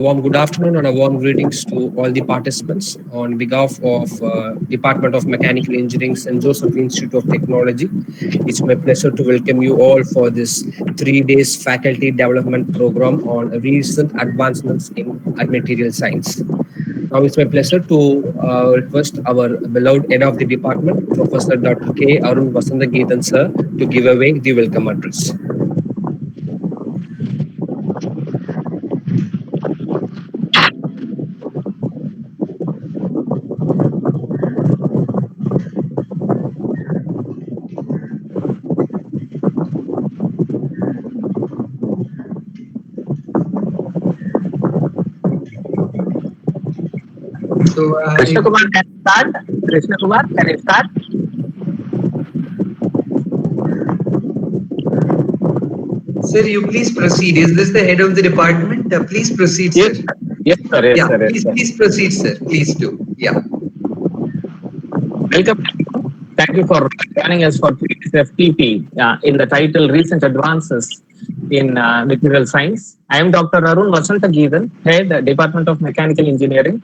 Warm good afternoon and a warm greetings to all the participants on behalf of Department of Mechanical Engineering, St.JOSEPH'S Institute of Technology. It's my pleasure to welcome you all for this 3 days faculty development program on recent advancements in material science. Now it's my pleasure to request our beloved head of the department, Professor Dr. K. Arun Vasandageethan sir, to give away the welcome address. Krishna Kumar, can you start? Krishna Kumar, can you start? Sir, you please proceed. Is this the head of the department? Please proceed, sir. Yes, sir. Yes, Yeah, sir. Yes, sir. please proceed, sir. Please do. Yeah. Welcome. Thank you for joining us for today's FDP in the title Recent Advances in Material Science. I am Dr. Arun Vasandageethan, Head, Department of Mechanical Engineering,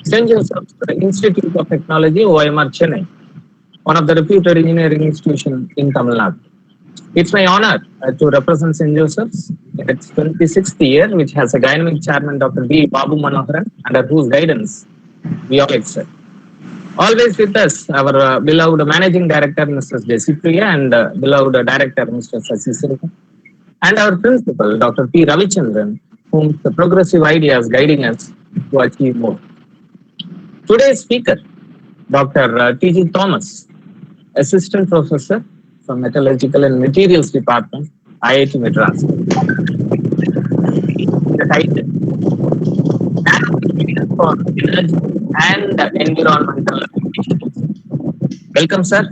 St.JOSEPH'S Institute of Technology, OMR Chennai, one of the reputed engineering institutions in Tamil Nadu. It's my honor to represent St.JOSEPH'S in its 26th year, which has a dynamic chairman, Dr. B. Babu Manoharan, under whose guidance we all excel. Always with us, our beloved managing director, Mr. Jesipriya, and beloved director, Mr. Sasi Silva, and our principal, Dr. P. Ravichandran, whom the progressive ideas guiding us to achieve more. Today's speaker, Dr. T.G. Thomas, Assistant Professor from Metallurgical and Materials Department, IIT Madras. The title, Nanomaterials for Energy and Environmental Applications. Welcome, sir.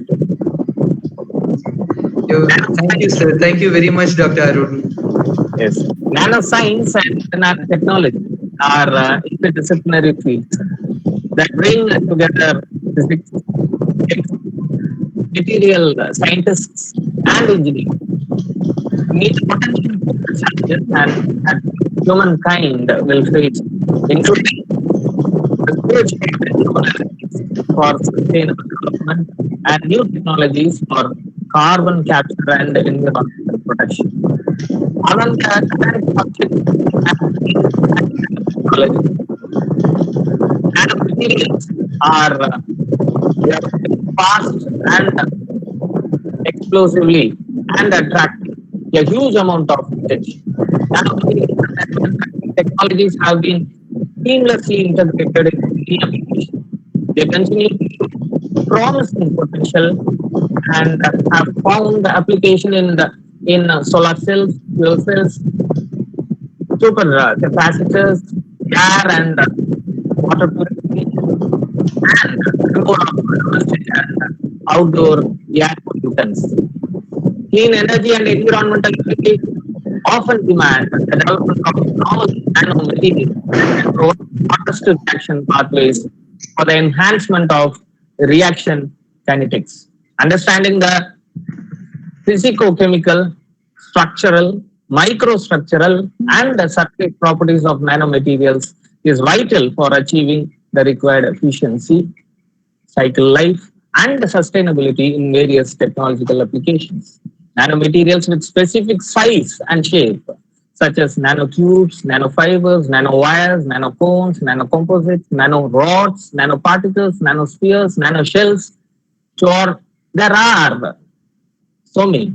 Thank you, sir. Thank you very much, Dr. Arun. Yes. Nanoscience and nanotechnology are interdisciplinary fields that bring together physics, material scientists, and engineers to meet potential challenges that humankind will face, including research for sustainable development and new technologies for carbon capture and environmental protection. Among the current subjects nanomaterials are fast and explosively and attractive a huge amount of attention. Technologies have been seamlessly integrated into the application. They continue to show promising potential and have found application in solar cells, fuel cells, super capacitors, air and water purification, and removal of domestic and outdoor air pollutants. Clean energy and environmental applications often demand the development of novel nanomaterials and provide fast reaction pathways for the enhancement of reaction kinetics. Understanding the physicochemical, structural, microstructural, and the circuit properties of nanomaterials is vital for achieving the required efficiency, cycle life, and sustainability in various technological applications. Nanomaterials with specific size and shape, such as nanotubes, nanofibers, nanowires, nanocones, nanocomposites, nanorods, nanoparticles, nanospheres, nanoshells. Sure, there are so many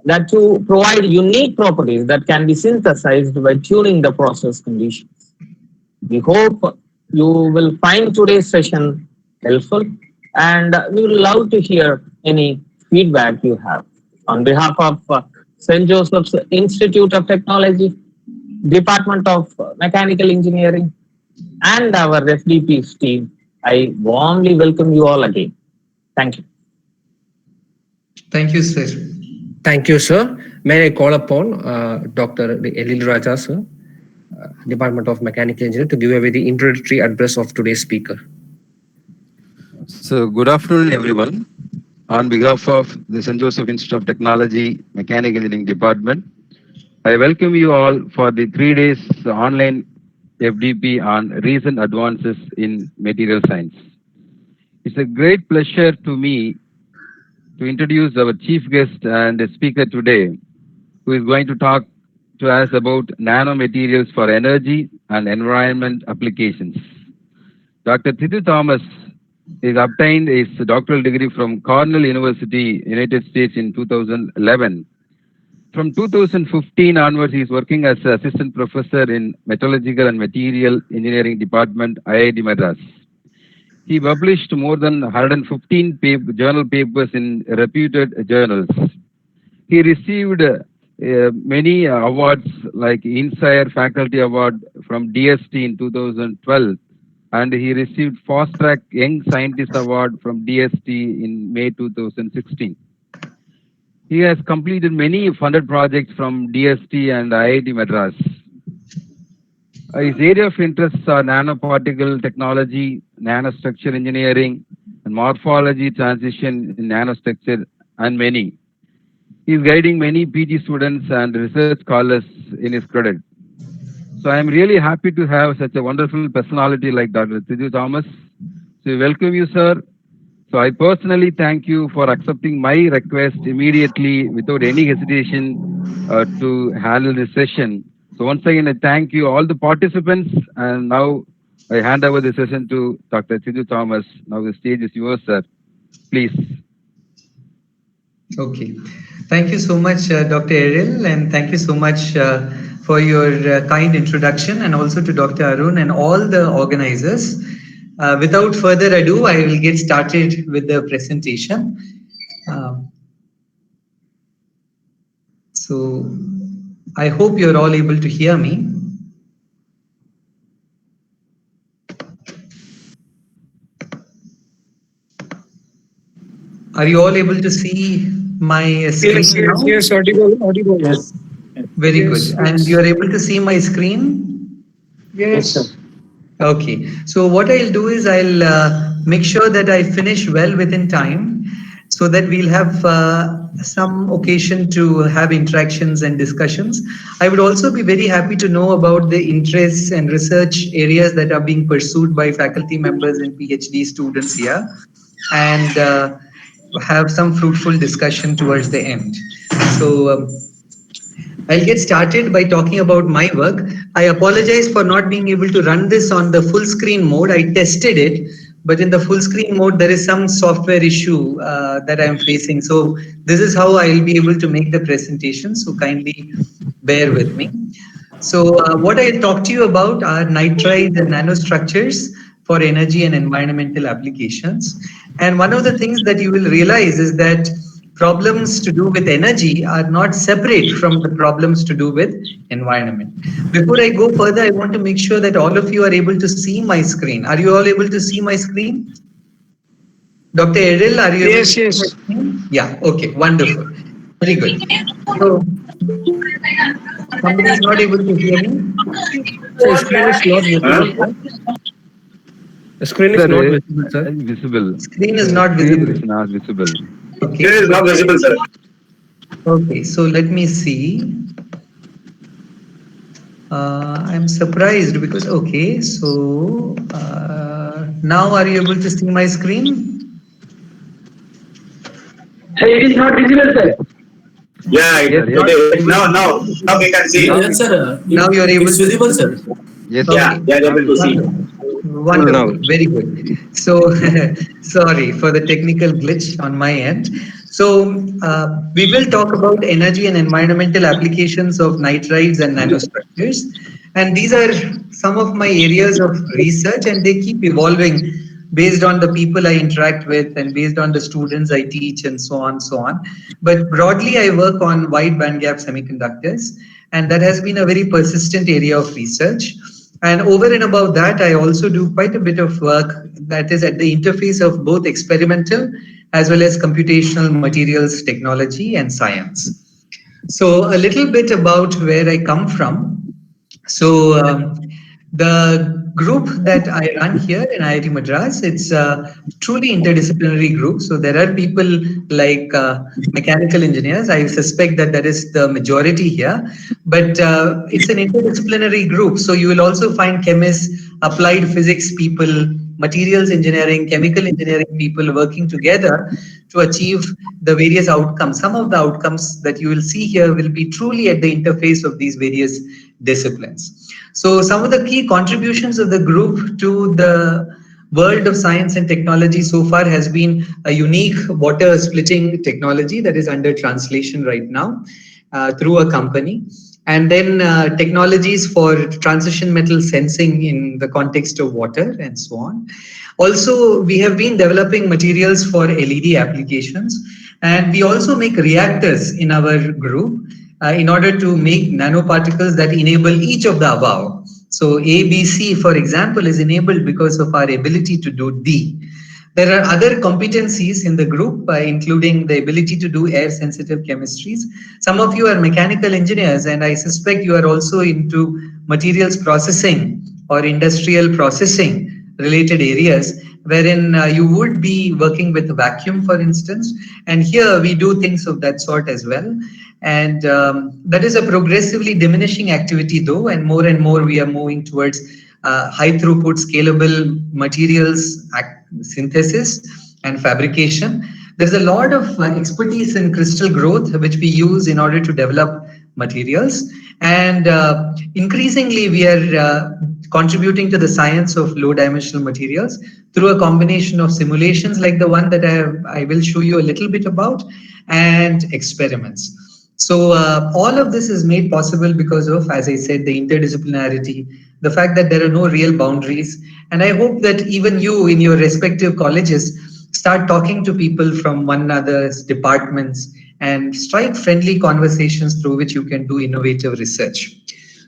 that to provide unique properties that can be synthesized by tuning the process conditions. We hope you will find today's session helpful, and we would love to hear any feedback you have. On behalf of St.JOSEPH'S Institute of Technology, Department of Mechanical Engineering, and our FDP's team, I warmly welcome you all again. Thank you. Thank you, sir. Thank you, sir. May I call upon Dr. Elil Raja, sir, Department of Mechanical Engineering, to give away the introductory address of today's speaker. So, good afternoon, everyone. On behalf of the St.JOSEPH'S Institute of Technology, Mechanical Engineering Department, I welcome you all for the 3 days online FDP on recent advances in material science. It's a great pleasure to me to introduce our chief guest and speaker today, who is going to talk to us about nanomaterials for energy and environment applications. Dr. Thidu Thomas is obtained his doctoral degree from Cornell University, United States in 2011. From 2015 onwards, he is working as an assistant professor in Metallurgical and Material Engineering Department, IIT Madras. He published more than 115 journal papers in reputed journals. He received many awards like INSIRE Faculty Award from DST in 2012, and he received Fast Track Young Scientist Award from DST in May 2016. He has completed many funded projects from DST and IIT Madras. His area of interests are nanoparticle technology, nanostructure engineering, and morphology transition in nanostructure, and many. He is guiding many PG students and research scholars in his credit. So I am really happy to have such a wonderful personality like Dr. Thidu Thomas. So we welcome you, sir. So I personally thank you for accepting my request immediately without any hesitation to handle this session. So once again, I thank you all the participants, and now I hand over the session to Dr. Thidu Thomas. Now the stage is yours, sir. Please. Okay. Thank you so much, Dr. Ariel, and thank you so much for your kind introduction, and also to Dr. Arun and all the organizers. Without further ado, I will get started with the presentation. So I hope you're all able to hear me. Are you all able to see my screen? Yes, audible. Yes. Very good. And you're able to see my screen? Yes, sir. Okay, so what I'll do is I'll make sure that I finish well within time, so that we'll have some occasion to have interactions and discussions. I would also be very happy to know about the interests and research areas that are being pursued by faculty members and PhD students here, and have some fruitful discussion towards the end. So I'll get started by talking about my work. I apologize for not being able to run this on the full screen mode. I tested it, but in the full screen mode, there is some software issue that I'm facing. So this is how I'll be able to make the presentation. So kindly bear with me. So what I'll talk to you about are nitrides and nanostructures for energy and environmental applications. And one of the things that you will realize is that problems to do with energy are not separate from the problems to do with environment. Before I go further, I want to make sure that all of you are able to see my screen. Are you all able to see my screen? Dr. Eril, are you able to see my screen? Yeah, okay, wonderful. Very good. So, somebody is not able to hear me? So screen is not visible. The screen is not visible, sir. Visible. Screen is not visible. Screen is not visible. Okay. It is not visible, sir. Okay, so let me see. I'm surprised because, okay, so now are you able to see my screen? It is not visible, sir. Yeah, now we can see. Yes, sir. Now you are able It's to visible, sir. Yes. Okay. Yeah, able to see. Wonderful, very good. So, sorry for the technical glitch on my end. So, we will talk about energy and environmental applications of nitrides and nanostructures. And these are some of my areas of research, and they keep evolving based on the people I interact with and based on the students I teach and so on, so on. But broadly, I work on wide bandgap semiconductors, and that has been a very persistent area of research. And over and above that, I also do quite a bit of work that is at the interface of both experimental as well as computational materials, technology, and science. So a little bit about where I come from. So the group that I run here in IIT Madras, it's a truly interdisciplinary group. So there are people like mechanical engineers. I suspect that that is the majority here, but it's an interdisciplinary group. So you will also find chemists, applied physics people, materials engineering, chemical engineering people working together to achieve the various outcomes. Some of the outcomes that you will see here will be truly at the interface of these various disciplines. So some of the key contributions of the group to the world of science and technology so far has been a unique water splitting technology that is under translation right now through a company. And then technologies for transition metal sensing in the context of water and so on. Also, we have been developing materials for LED applications, and we also make reactors in our group in order to make nanoparticles that enable each of the above. So A, B, C, for example, is enabled because of our ability to do D. There are other competencies in the group, including the ability to do air-sensitive chemistries. Some of you are mechanical engineers, and I suspect you are also into materials processing or industrial processing related areas, wherein you would be working with vacuum, for instance. And here we do things of that sort as well. And that is a progressively diminishing activity, though, and more we are moving towards high throughput scalable materials synthesis and fabrication. There's a lot of expertise in crystal growth, which we use in order to develop materials. And increasingly, we are contributing to the science of low dimensional materials through a combination of simulations like the one that I will show you a little bit about, and experiments. So all of this is made possible because of, as I said, the interdisciplinarity, the fact that there are no real boundaries. And I hope that even you in your respective colleges start talking to people from one another's departments and strike friendly conversations through which you can do innovative research.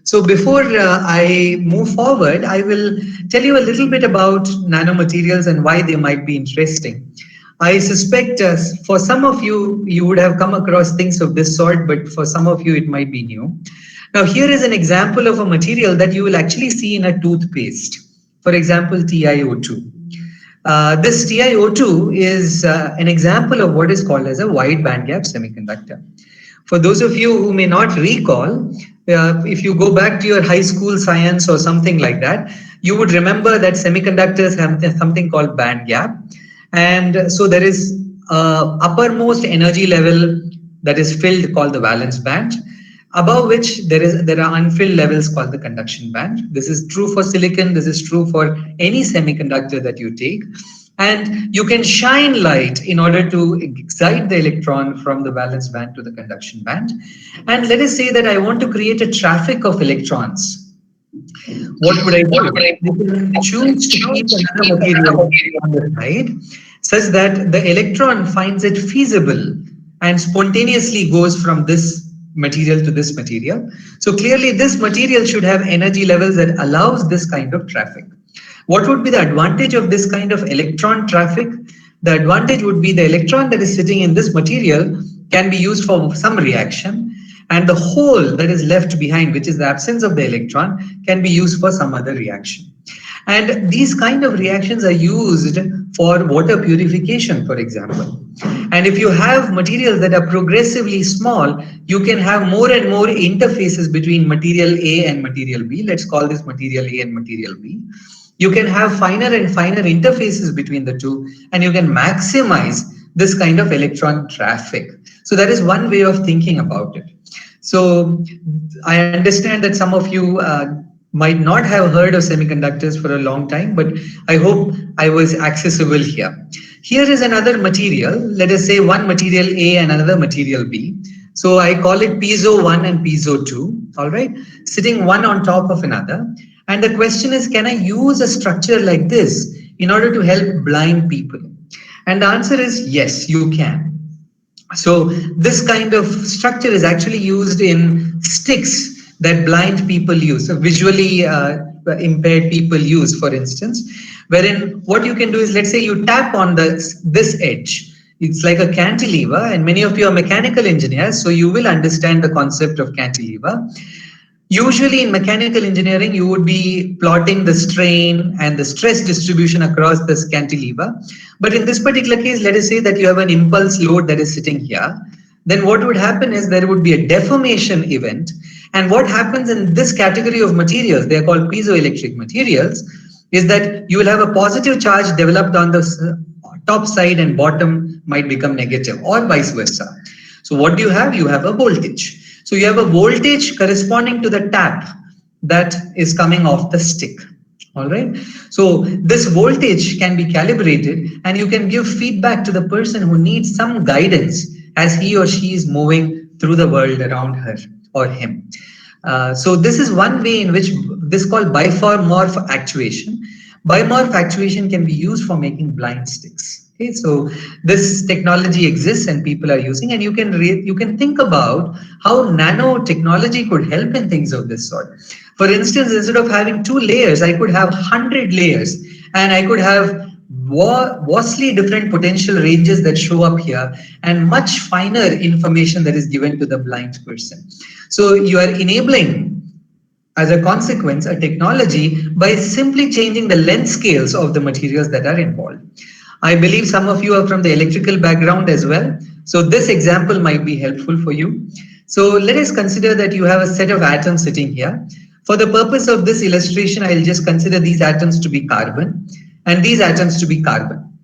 So before I move forward, I will tell you a little bit about nanomaterials and why they might be interesting. I suspect for some of you, you would have come across things of this sort, but for some of you, it might be new. Now, here is an example of a material that you will actually see in a toothpaste. For example, TiO2. This TiO2 is an example of what is called as a wide bandgap semiconductor. For those of you who may not recall, if you go back to your high school science or something like that, you would remember that semiconductors have something called bandgap. And so there is uppermost energy level that is filled called the valence band, above which there are unfilled levels called the conduction band. This is true for silicon. This is true for any semiconductor that you take. And you can shine light in order to excite the electron from the valence band to the conduction band. And let us say that I want to create a traffic of electrons. What would I do? You can choose to keep another material on the side such that the electron finds it feasible and spontaneously goes from this material to this material. So clearly this material should have energy levels that allows this kind of traffic. What would be the advantage of this kind of electron traffic? The advantage would be the electron that is sitting in this material can be used for some reaction, and the hole that is left behind, which is the absence of the electron, can be used for some other reaction. And these kind of reactions are used for water purification, for example. And if you have materials that are progressively small, you can have more and more interfaces between material A and material B. Let's call this material A and material B. You can have finer and finer interfaces between the two, and you can maximize this kind of electron traffic. So that is one way of thinking about it. So I understand that some of you might not have heard of semiconductors for a long time, but I hope I was accessible here. Here is another material. Let us say one material A and another material B. So I call it Piezo 1 and Piezo 2, all right, sitting one on top of another. And the question is, can I use a structure like this in order to help blind people? And the answer is yes, you can. So this kind of structure is actually used in sticks that blind people use, so visually impaired people use, for instance, wherein what you can do is, let's say you tap on this edge. It's like a cantilever, and many of you are mechanical engineers, so you will understand the concept of cantilever. Usually in mechanical engineering, you would be plotting the strain and the stress distribution across the cantilever. But in this particular case, let us say that you have an impulse load that is sitting here. Then what would happen is there would be a deformation event. And what happens in this category of materials, they are called piezoelectric materials, is that you will have a positive charge developed on the top side and bottom might become negative, or vice versa. So what do you have? You have a voltage. So you have a voltage corresponding to the tap that is coming off the stick. All right. So this voltage can be calibrated and you can give feedback to the person who needs some guidance as he or she is moving through the world around her or him. So this is one way in which this is called bimorph actuation. Bimorph actuation can be used for making blind sticks. Okay, so this technology exists and people are using, and you can think about how nanotechnology could help in things of this sort. For instance, instead of having 2 layers, I could have 100 layers, and I could have vastly different potential ranges that show up here, and much finer information that is given to the blind person. So you are enabling, as a consequence, a technology by simply changing the length scales of the materials that are involved. I believe some of you are from the electrical background as well. So this example might be helpful for you. So let us consider that you have a set of atoms sitting here. For the purpose of this illustration, I'll just consider these atoms to be carbon and these atoms to be carbon.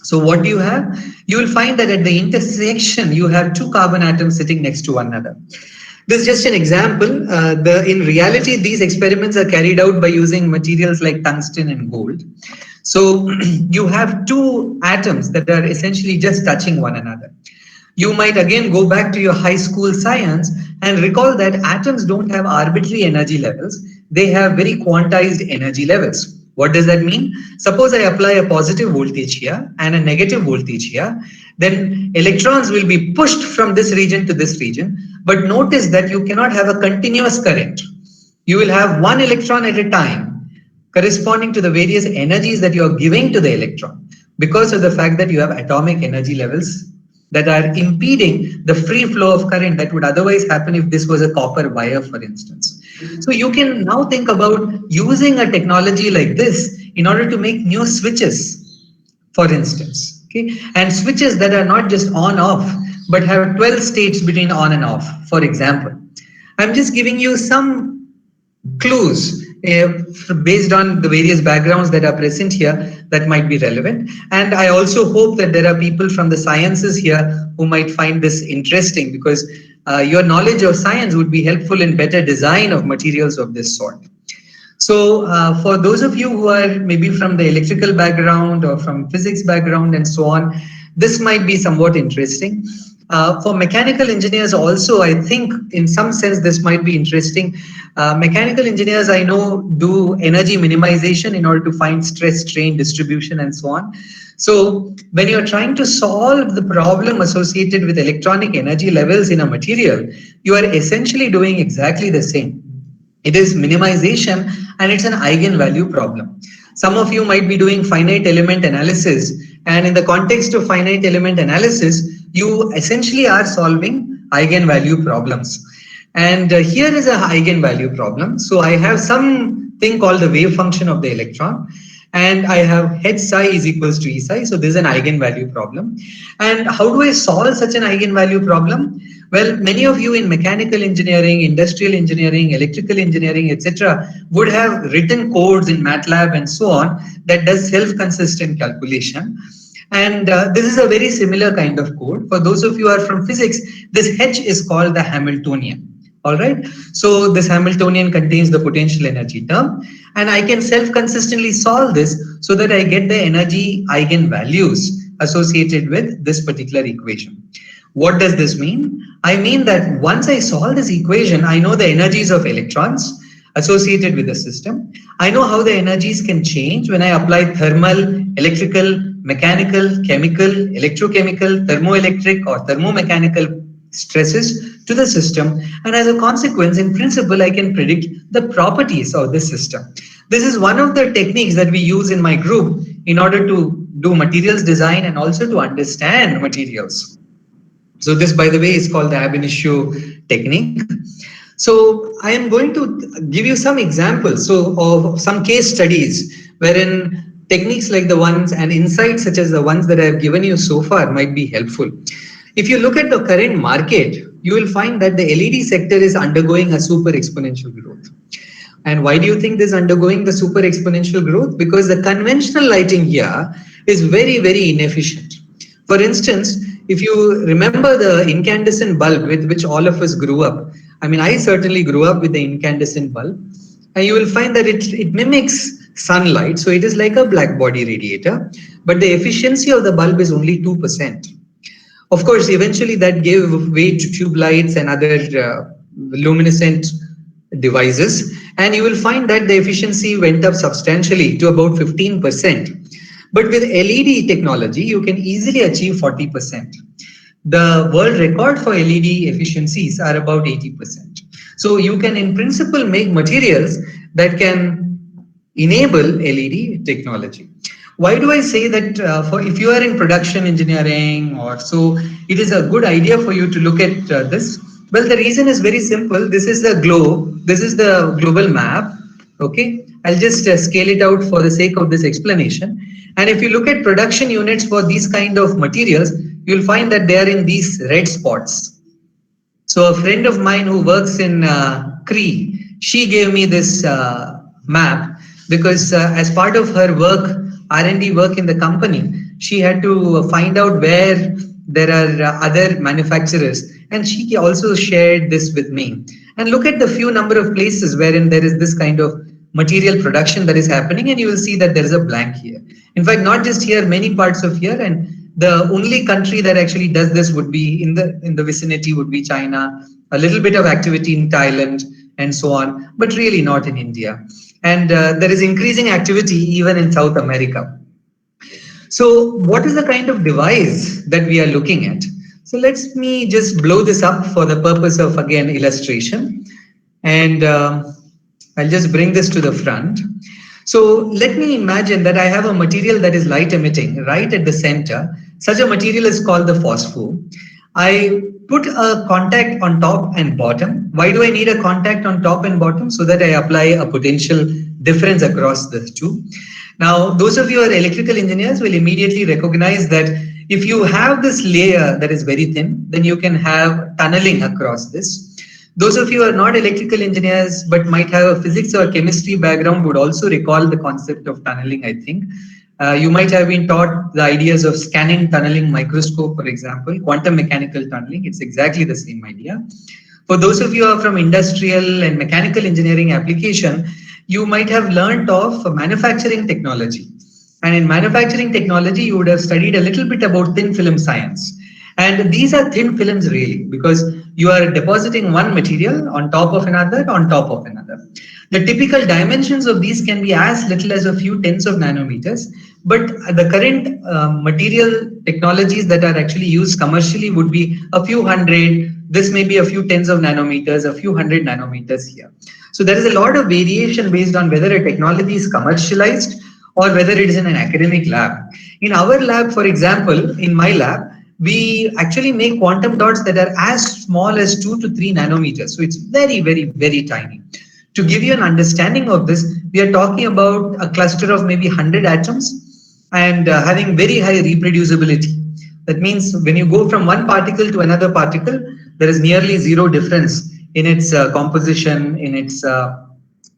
So what do you have? You will find that at the intersection, you have 2 carbon atoms sitting next to one another. This is just an example. In reality, these experiments are carried out by using materials like tungsten and gold. So you have 2 atoms that are essentially just touching one another. You might again go back to your high school science and recall that atoms don't have arbitrary energy levels. They have very quantized energy levels. What does that mean? Suppose I apply a positive voltage here and a negative voltage here, then electrons will be pushed from this region to this region. But notice that you cannot have a continuous current. You will have one electron at a time corresponding to the various energies that you are giving to the electron, because of the fact that you have atomic energy levels that are impeding the free flow of current that would otherwise happen if this was a copper wire, for instance. So you can now think about using a technology like this in order to make new switches, for instance, okay? And switches that are not just on off, but have 12 states between on and off, for example. I'm just giving you some clues based on the various backgrounds that are present here that might be relevant. And I also hope that there are people from the sciences here who might find this interesting, because your knowledge of science would be helpful in better design of materials of this sort. So for those of you who are maybe from the electrical background or from physics background and so on, this might be somewhat interesting. For mechanical engineers also, I think in some sense this might be interesting. Mechanical engineers, I know, do energy minimization in order to find stress strain distribution and so on. So when you're trying to solve the problem associated with electronic energy levels in a material, you are essentially doing exactly the same. It is minimization and it's an eigenvalue problem. Some of you might be doing finite element analysis, and in the context of finite element analysis, you essentially are solving eigenvalue problems. And here is a eigenvalue problem. So I have something called the wave function of the electron, and I have h psi is equals to E psi. So this is an eigenvalue problem. And how do I solve such an eigenvalue problem? Well, many of you in mechanical engineering, industrial engineering, electrical engineering, etc., would have written codes in MATLAB and so on that does self-consistent calculation. And this is a very similar kind of code. For those of you who are from physics, this H is called the Hamiltonian. All right. So this Hamiltonian contains the potential energy term, and I can self-consistently solve this so that I get the energy eigenvalues associated with this particular equation. What does this mean? I mean that once I solve this equation, I know the energies of electrons associated with the system. I know how the energies can change when I apply thermal, electrical, mechanical, chemical, electrochemical, thermoelectric or thermomechanical stresses to the system, and as a consequence, in principle, I can predict the properties of the system. This is one of the techniques that we use in my group in order to do materials design and also to understand materials. So this, by the way, is called the ab initio technique. So I am going to give you some examples of some case studies wherein techniques like the ones and insights such as the ones that I have given you so far might be helpful. If you look at the current market, you will find that the LED sector is undergoing a super exponential growth. And why do you think this is undergoing the super exponential growth? Because the conventional lighting here is very, very inefficient. For instance, if you remember the incandescent bulb with which all of us grew up, I mean, I certainly grew up with the incandescent bulb, and you will find that it mimics sunlight. So it is like a black body radiator, but the efficiency of the bulb is only 2%. Of course, eventually that gave way to tube lights and other luminescent devices, and you will find that the efficiency went up substantially to about 15%. But with LED technology, you can easily achieve 40%. The world record for LED efficiencies are about 80%. So you can in principle make materials that can enable LED technology. Why do I say that if you are in production engineering or so, it is a good idea for you to look at this? Well, the reason is very simple. This is the globe. This is the global map. Okay, I'll just scale it out for the sake of this explanation. And if you look at production units for these kind of materials, you'll find that they are in these red spots. So a friend of mine who works in Cree, she gave me this map because as part of her work, R&D work in the company, she had to find out where there are other manufacturers, and she also shared this with me. And look at the few number of places wherein there is this kind of material production that is happening, and you will see that there is a blank here. In fact, not just here, many parts of here, and the only country that actually does this would be in the vicinity would be China, a little bit of activity in Thailand and so on, but really not in India. And there is increasing activity even in South America. So what is the kind of device that we are looking at? So let me just blow this up for the purpose of, again, illustration. And I'll just bring this to the front. So let me imagine that I have a material that is light emitting right at the center. Such a material is called the phospho. I put a contact on top and bottom. Why do I need a contact on top and bottom? So that I apply a potential difference across the two. Now, those of you who are electrical engineers will immediately recognize that if you have this layer that is very thin, then you can have tunneling across this. Those of you who are not electrical engineers but might have a physics or chemistry background would also recall the concept of tunneling, I think. You might have been taught the ideas of scanning tunneling microscope, for example, quantum mechanical tunneling. It's exactly the same idea. For those of you who are from industrial and mechanical engineering application, you might have learned of manufacturing technology. And in manufacturing technology, you would have studied a little bit about thin film science. And these are thin films really, because you are depositing one material on top of another, on top of another. The typical dimensions of these can be as little as a few tens of nanometers, but the current material technologies that are actually used commercially would be a few hundred. This may be a few tens of nanometers, a few hundred nanometers here. So there is a lot of variation based on whether a technology is commercialized or whether it is in an academic lab. In our lab, for example, in my lab, we actually make quantum dots that are as small as 2 to 3 nanometers. So it's very, very, very tiny. To give you an understanding of this, we are talking about a cluster of maybe 100 atoms and having very high reproducibility. That means when you go from one particle to another particle, there is nearly zero difference in its composition, in its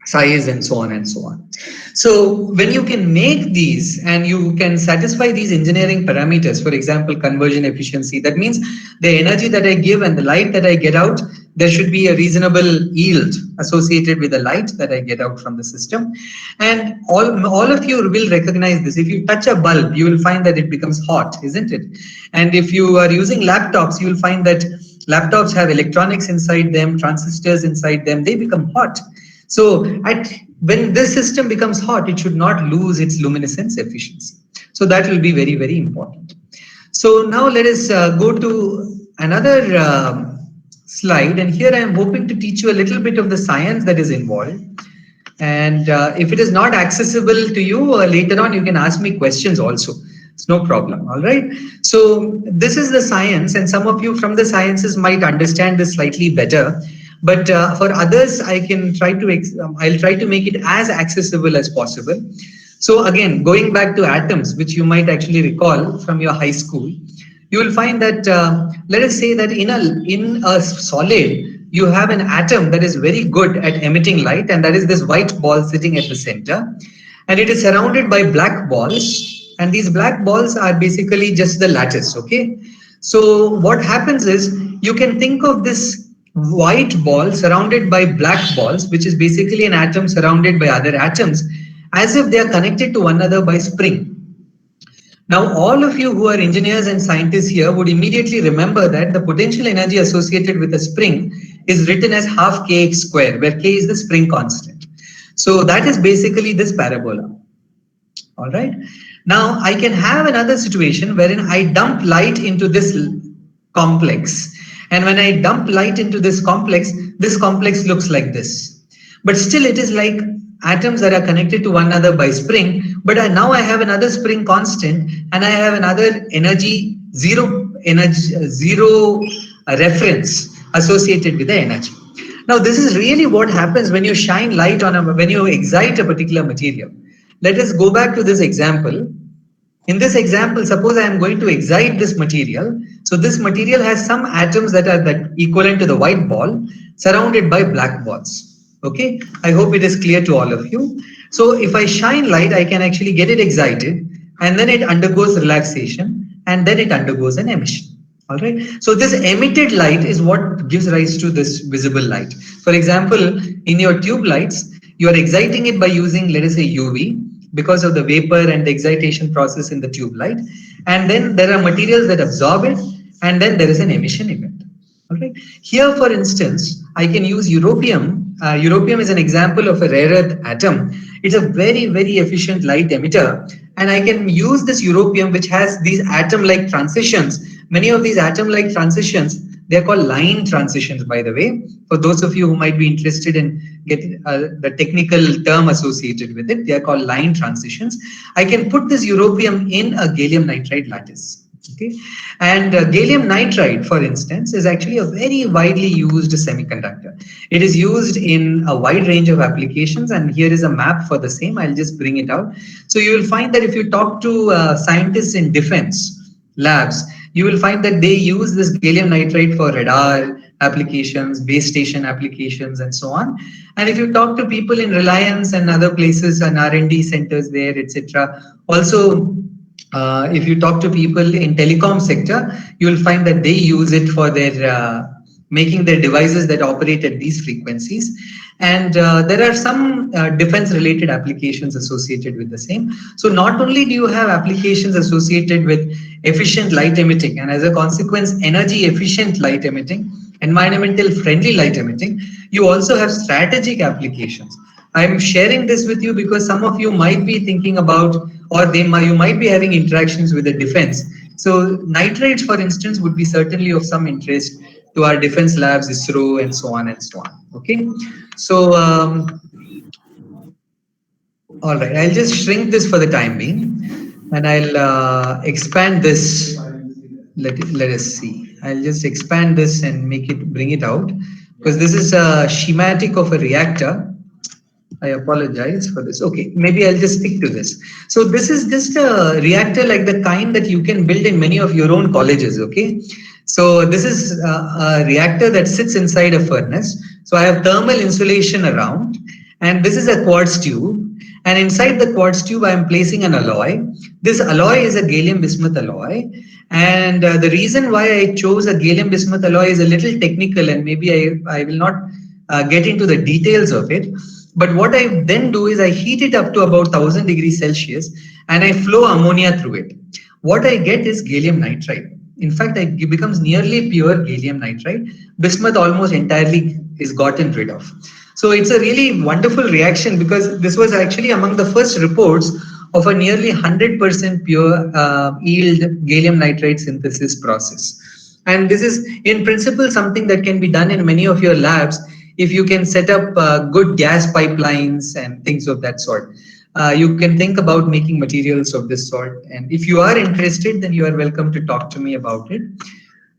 size, and so on and so on. So when you can make these and you can satisfy these engineering parameters, for example, conversion efficiency, that means the energy that I give and the light that I get out, there should be a reasonable yield associated with the light that I get out from the system. And all of you will recognize this. If you touch a bulb, you will find that it becomes hot, isn't it? And if you are using laptops, you will find that laptops have electronics inside them, transistors inside them, they become hot. So when this system becomes hot, it should not lose its luminescence efficiency. So that will be very, very important. So now let us go to another slide. And here I am hoping to teach you a little bit of the science that is involved. And if it is not accessible to you later on, you can ask me questions also. It's no problem. All right. So this is the science, and some of you from the sciences might understand this slightly better. But for others, I can try to I'll try to make it as accessible as possible. So again, going back to atoms, which you might actually recall from your high school, you will find that let us say that in a solid you have an atom that is very good at emitting light, and that is this white ball sitting at the center, and it is surrounded by black balls, and these black balls are basically just the lattice. Okay, so what happens is you can think of this white ball surrounded by black balls, which is basically an atom surrounded by other atoms, as if they are connected to one another by spring. Now, all of you who are engineers and scientists here would immediately remember that the potential energy associated with a spring is written as half kx square, where k is the spring constant. So that is basically this parabola. All right. Now, I can have another situation wherein I dump light into this complex. And when I dump light into this complex looks like this. But still, it is like atoms that are connected to one another by spring, but now I have another spring constant, and I have another zero reference associated with the energy. Now, this is really what happens when you shine light on when you excite a particular material. Let us go back to this example. In this example, suppose I am going to excite this material. So this material has some atoms that are equivalent to the white ball surrounded by black balls. Okay, I hope it is clear to all of you. So if I shine light, I can actually get it excited, and then it undergoes relaxation, and then it undergoes an emission. All right. So this emitted light is what gives rise to this visible light. For example, in your tube lights, you are exciting it by using, let us say, UV, because of the vapor and the excitation process in the tube light. And then there are materials that absorb it, and then there is an emission event. All right. Here, for instance, I can use europium. Europium is an example of a rare earth atom. It's a very, very efficient light emitter. And I can use this europium, which has these atom-like transitions. Many of these atom-like transitions, they're called line transitions, by the way. For those of you who might be interested in getting the technical term associated with it, they are called line transitions. I can put this europium in a gallium nitride lattice. Okay, and gallium nitride, for instance, is actually a very widely used semiconductor. It is used in a wide range of applications, and here is a map for the same. I'll just bring it out. So you will find that if you talk to scientists in defense labs, you will find that they use this gallium nitride for radar applications, base station applications, and so on. And if you talk to people in Reliance and other places and R&D centers there, etc., also if you talk to people in telecom sector, you will find that they use it for their making their devices that operate at these frequencies. And there are some defense related applications associated with the same. So not only do you have applications associated with efficient light emitting, and as a consequence, energy efficient light emitting, environmental friendly light emitting, you also have strategic applications. I'm sharing this with you because some of you might be thinking about, or you might be having interactions with the defense. So nitrides, for instance, would be certainly of some interest to our defense labs, ISRO, and so on and so on. Okay, so all right, I'll just shrink this for the time being, and I'll expand this. Let us see. I'll just expand this and bring it out, because this is a schematic of a reactor. I apologize for this. Okay, maybe I'll just stick to this. So this is just a reactor like the kind that you can build in many of your own colleges, okay? So this is a reactor that sits inside a furnace. So I have thermal insulation around, and this is a quartz tube. And inside the quartz tube, I am placing an alloy. This alloy is a gallium bismuth alloy. And the reason why I chose a gallium bismuth alloy is a little technical, and maybe I will not get into the details of it. But what I then do is I heat it up to about 1000 degrees Celsius, and I flow ammonia through it. What I get is gallium nitride. In fact, it becomes nearly pure gallium nitride. Bismuth almost entirely is gotten rid of. So it's a really wonderful reaction, because this was actually among the first reports of a nearly 100% pure yield gallium nitride synthesis process. And this is in principle something that can be done in many of your labs if you can set up good gas pipelines and things of that sort. You can think about making materials of this sort. And if you are interested, then you are welcome to talk to me about it.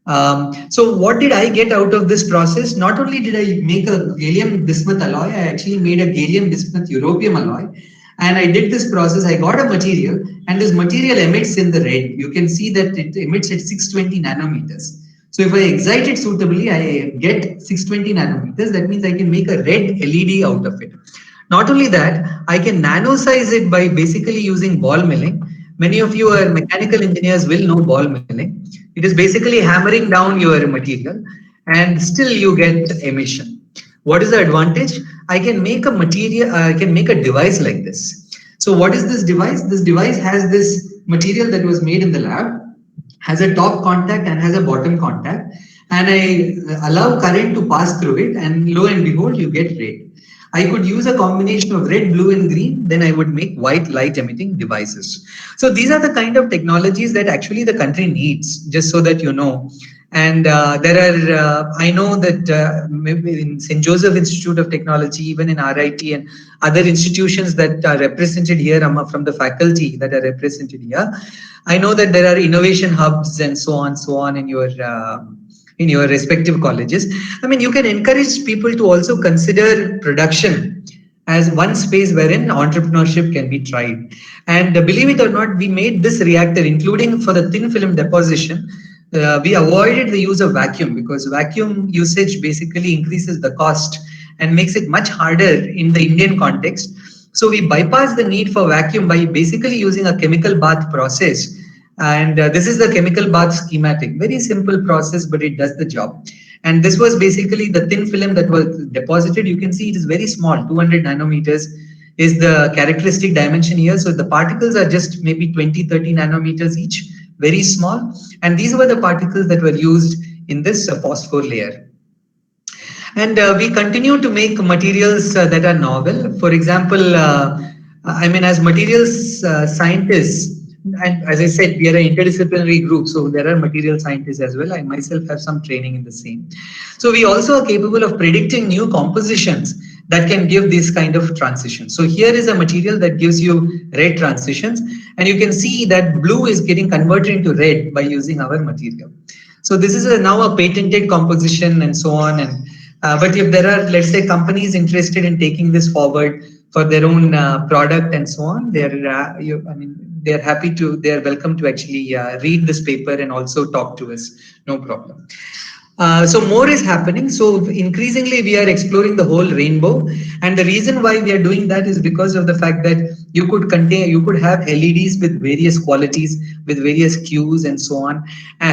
So what did I get out of this process? Not only did I make a gallium bismuth alloy, I actually made a gallium bismuth europium alloy. And I did this process, I got a material, and this material emits in the red. You can see that it emits at 620 nanometers. So if I excite it suitably, I get 620 nanometers. That means I can make a red LED out of it. Not only that, I can nano size it by basically using ball milling. Many of you are mechanical engineers will know ball milling. It is basically hammering down your material and still you get emission. What is the advantage? I can make a material, I can make a device like this. So what is this device? This device has this material that was made in the lab, has a top contact and has a bottom contact, and I allow current to pass through it, and lo and behold, you get red. I could use a combination of red, blue, and green, then I would make white light emitting devices. So these are the kind of technologies that actually the country needs, just so that you know. And there are, I know that maybe in St. Joseph Institute of Technology, even in RIT and other institutions that are represented here from the faculty that are represented here, I know that there are innovation hubs and so on in your respective colleges. I mean, you can encourage people to also consider production as one space wherein entrepreneurship can be tried. And believe it or not, we made this reactor, including for the thin film deposition, we avoided the use of vacuum because vacuum usage basically increases the cost and makes it much harder in the Indian context. So we bypass the need for vacuum by basically using a chemical bath process. And this is the chemical bath schematic. Very simple process, but it does the job. And this was basically the thin film that was deposited. You can see it is very small, 200 nanometers is the characteristic dimension here. So the particles are just maybe 20, 30 nanometers each, very small. And these were the particles that were used in this phosphor layer. And we continue to make materials that are novel. For example, I mean, as materials scientists, and as I said, we are an interdisciplinary group, so there are material scientists as well. I myself have some training in the same. So we also are capable of predicting new compositions that can give this kind of transition. So here is a material that gives you red transitions, and you can see that blue is getting converted into red by using our material. So this is now a patented composition and so on. And but if there are, let's say, companies interested in taking this forward for their own product and so on, they're happy to, they're welcome to actually read this paper and also talk to us, no problem. So more is happening. So increasingly we are exploring the whole rainbow, and the reason why we are doing that is because of the fact that you could have LEDs with various qualities, with various hues and so on,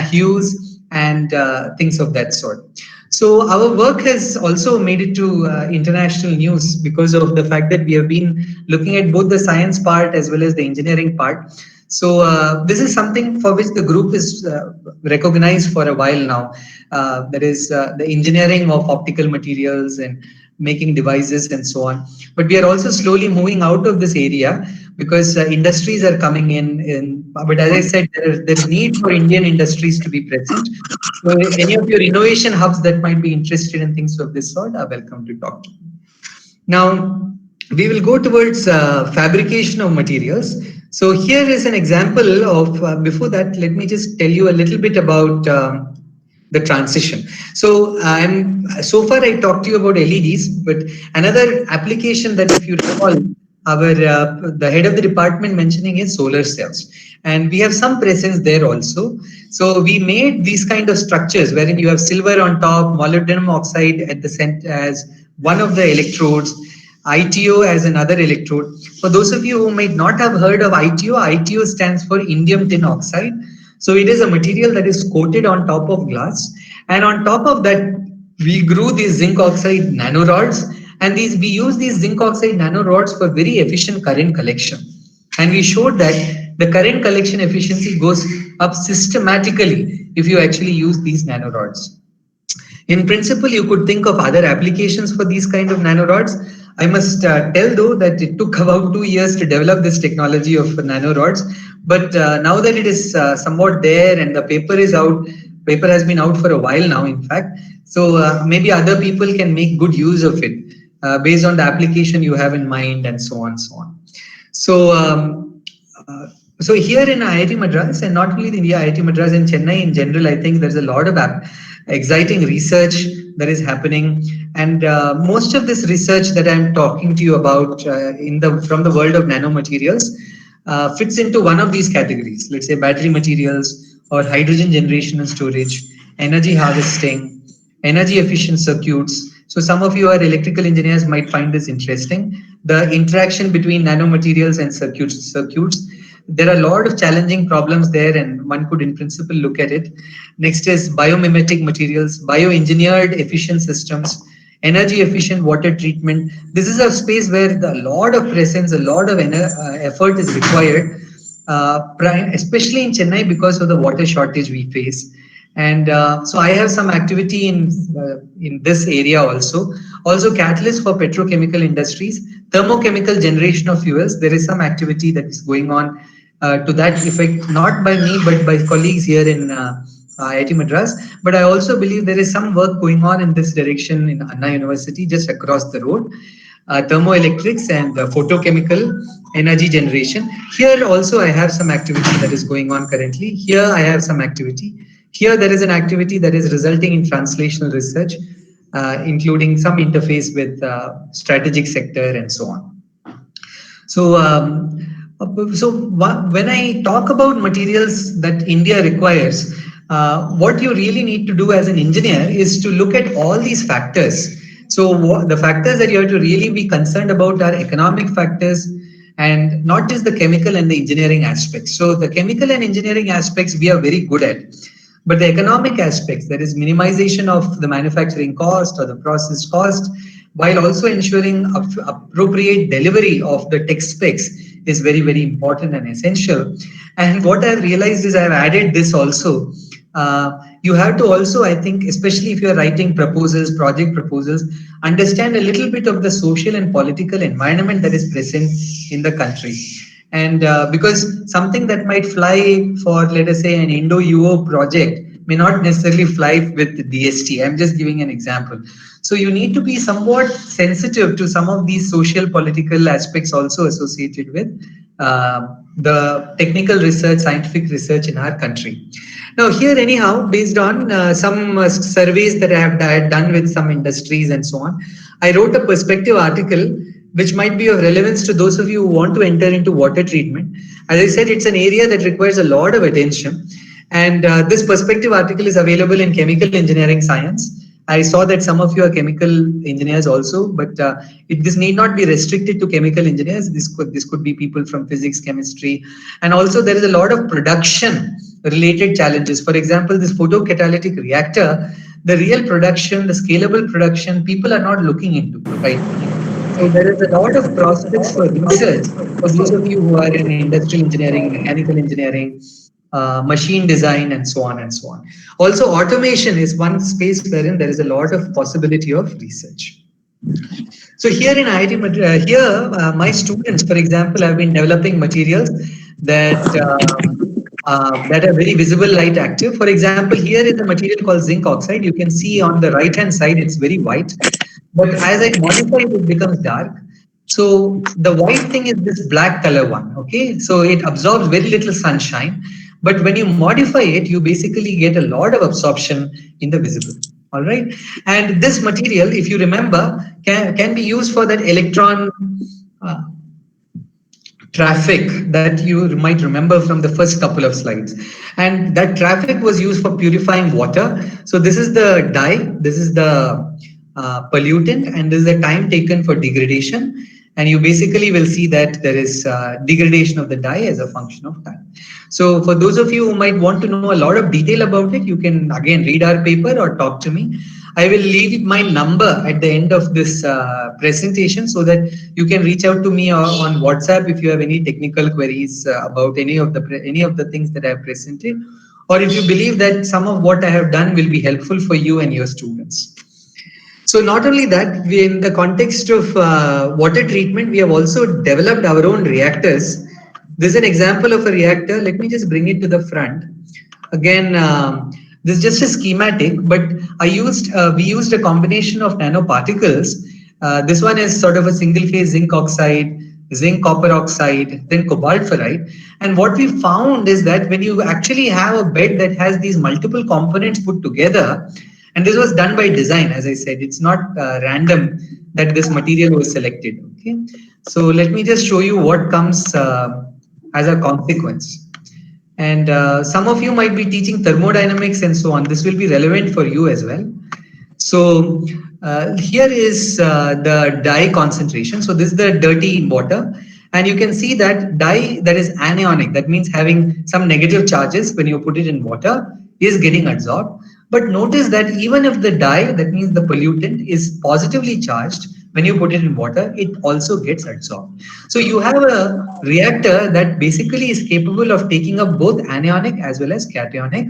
hues and things of that sort. So our work has also made it to international news because of the fact that we have been looking at both the science part as well as the engineering part. So this is something for which the group is recognized for a while now. That is the engineering of optical materials and making devices and so on. But we are also slowly moving out of this area because industries are coming in. But as I said, there is need for Indian industries to be present. So any of your innovation hubs that might be interested in things of this sort are welcome to talk to me. Now, we will go towards fabrication of materials. So here is an example of, before that, let me just tell you a little bit about the transition. So so far I talked to you about LEDs, but another application that, if you recall, the head of the department mentioning is solar cells, and we have some presence there also. So we made these kind of structures wherein you have silver on top, molybdenum oxide at the center as one of the electrodes, ITO as another electrode. For those of you who might not have heard of ITO, ITO stands for indium tin oxide. So it is a material that is coated on top of glass, and on top of that we grew these zinc oxide nanorods, and we use these zinc oxide nanorods for very efficient current collection. And we showed that the current collection efficiency goes up systematically if you actually use these nanorods. In principle, you could think of other applications for these kind of nanorods. I must tell though that it took about 2 years to develop this technology of nanorods. But now that it is somewhat there and the paper is out, paper has been out for a while now, in fact. So maybe other people can make good use of it based on the application you have in mind and so on, so on. So So here in IIT Madras, and not only in India, IIT Madras and Chennai in general, I think there's a lot of exciting research that is happening, and most of this research that I'm talking to you about from the world of nanomaterials fits into one of these categories. Let's say battery materials or hydrogen generation and storage, energy harvesting, energy efficient circuits. So some of you are electrical engineers might find this interesting. The interaction between nanomaterials and circuits. There are a lot of challenging problems there, and one could in principle look at it. Next is biomimetic materials, bioengineered efficient systems, energy efficient water treatment. This is a space where a lot of presence, a lot of effort is required, especially in Chennai because of the water shortage we face. And so I have some activity in this area also. Also, catalysts for petrochemical industries, thermochemical generation of fuels. There is some activity that is going on to that effect, not by me but by colleagues here in IIT Madras. But I also believe there is some work going on in this direction in Anna University, just across the road. Thermoelectrics and photochemical energy generation. Here also I have some activity that is going on currently. Here I have some activity. Here there is an activity that is resulting in translational research, including some interface with strategic sector and so on. So, when I talk about materials that India requires, what you really need to do as an engineer is to look at all these factors. So the factors that you have to really be concerned about are economic factors, and not just the chemical and the engineering aspects. So the chemical and engineering aspects we are very good at. But the economic aspects, that is minimization of the manufacturing cost or the process cost, while also ensuring appropriate delivery of the tech specs, is very, very important and essential. And what I've realized is I've added this also. You have to also, I think, especially if you're writing proposals, project proposals, understand a little bit of the social and political environment that is present in the country. And because something that might fly for, let us say, an Indo-UO project may not necessarily fly with DST. I'm just giving an example. So you need to be somewhat sensitive to some of these social political aspects also associated with the technical research, scientific research in our country. Now here anyhow, based on some surveys that I have done with some industries and so on, I wrote a perspective article which might be of relevance to those of you who want to enter into water treatment. As I said, it's an area that requires a lot of attention. And this perspective article is available in Chemical Engineering Science. I saw that some of you are chemical engineers also, but this need not be restricted to chemical engineers. This could be people from physics, chemistry, and also there is a lot of production related challenges. For example, this photocatalytic reactor, the real production, the scalable production, people are not looking into, right? So there is a lot of prospects for research for those of you who are in industrial engineering, mechanical engineering, machine design, and so on and so on. Also, automation is one space wherein there is a lot of possibility of research. So here in IIT Madras, my students, for example, have been developing materials that that are very visible light active. For example, here is a material called zinc oxide. You can see on the right hand side, it's very white. But as I modify it, it becomes dark. So the white thing is this black color one, okay? So it absorbs very little sunshine. But when you modify it, you basically get a lot of absorption in the visible, all right? And this material, if you remember, can be used for that electron traffic that you might remember from the first couple of slides. And that traffic was used for purifying water. So this is the dye, this is the pollutant, and this is the time taken for degradation. And you basically will see that there is degradation of the dye as a function of time. So for those of you who might want to know a lot of detail about it, you can again read our paper or talk to me. I will leave my number at the end of this presentation so that you can reach out to me on WhatsApp if you have any technical queries about any of the things that I have presented, or if you believe that some of what I have done will be helpful for you and your students. So not only that, in the context of water treatment, we have also developed our own reactors. This is an example of a reactor. Let me just bring it to the front. Again, this is just a schematic, but we used a combination of nanoparticles. This one is sort of a single phase zinc oxide. zinc copper oxide, then cobalt ferrite. And what we found is that when you actually have a bed that has these multiple components put together, and this was done by design, as I said, it's not random that this material was selected. Okay, so let me just show you what comes as a consequence. And some of you might be teaching thermodynamics and so on. This will be relevant for you as well. So here is the dye concentration. So this is the dirty water. And you can see that dye that is anionic, that means having some negative charges when you put it in water, is getting absorbed. But notice that even if the dye, that means the pollutant, is positively charged, when you put it in water, it also gets absorbed. So you have a reactor that basically is capable of taking up both anionic as well as cationic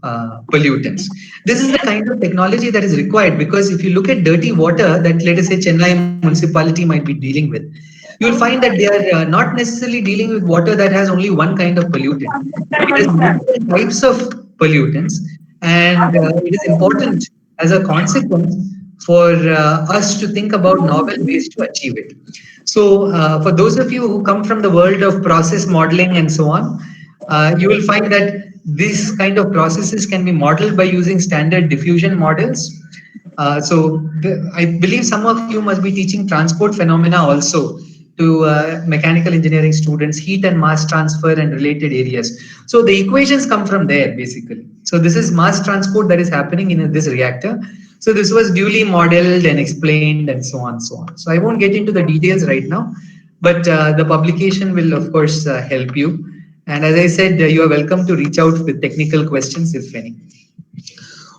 pollutants. This is the kind of technology that is required, because if you look at dirty water that, let us say, Chennai municipality might be dealing with, you will find that they are not necessarily dealing with water that has only one kind of pollutant. It has multiple types of pollutants, and it is important as a consequence for us to think about novel ways to achieve it. So for those of you who come from the world of process modeling and so on, you will find that these kind of processes can be modeled by using standard diffusion models. I believe some of you must be teaching transport phenomena also to mechanical engineering students, heat and mass transfer and related areas. So the equations come from there basically. So this is mass transport that is happening in this reactor. So this was duly modeled and explained and so on, so on. So I won't get into the details right now, but the publication will of course help you. And as I said, you are welcome to reach out with technical questions if any.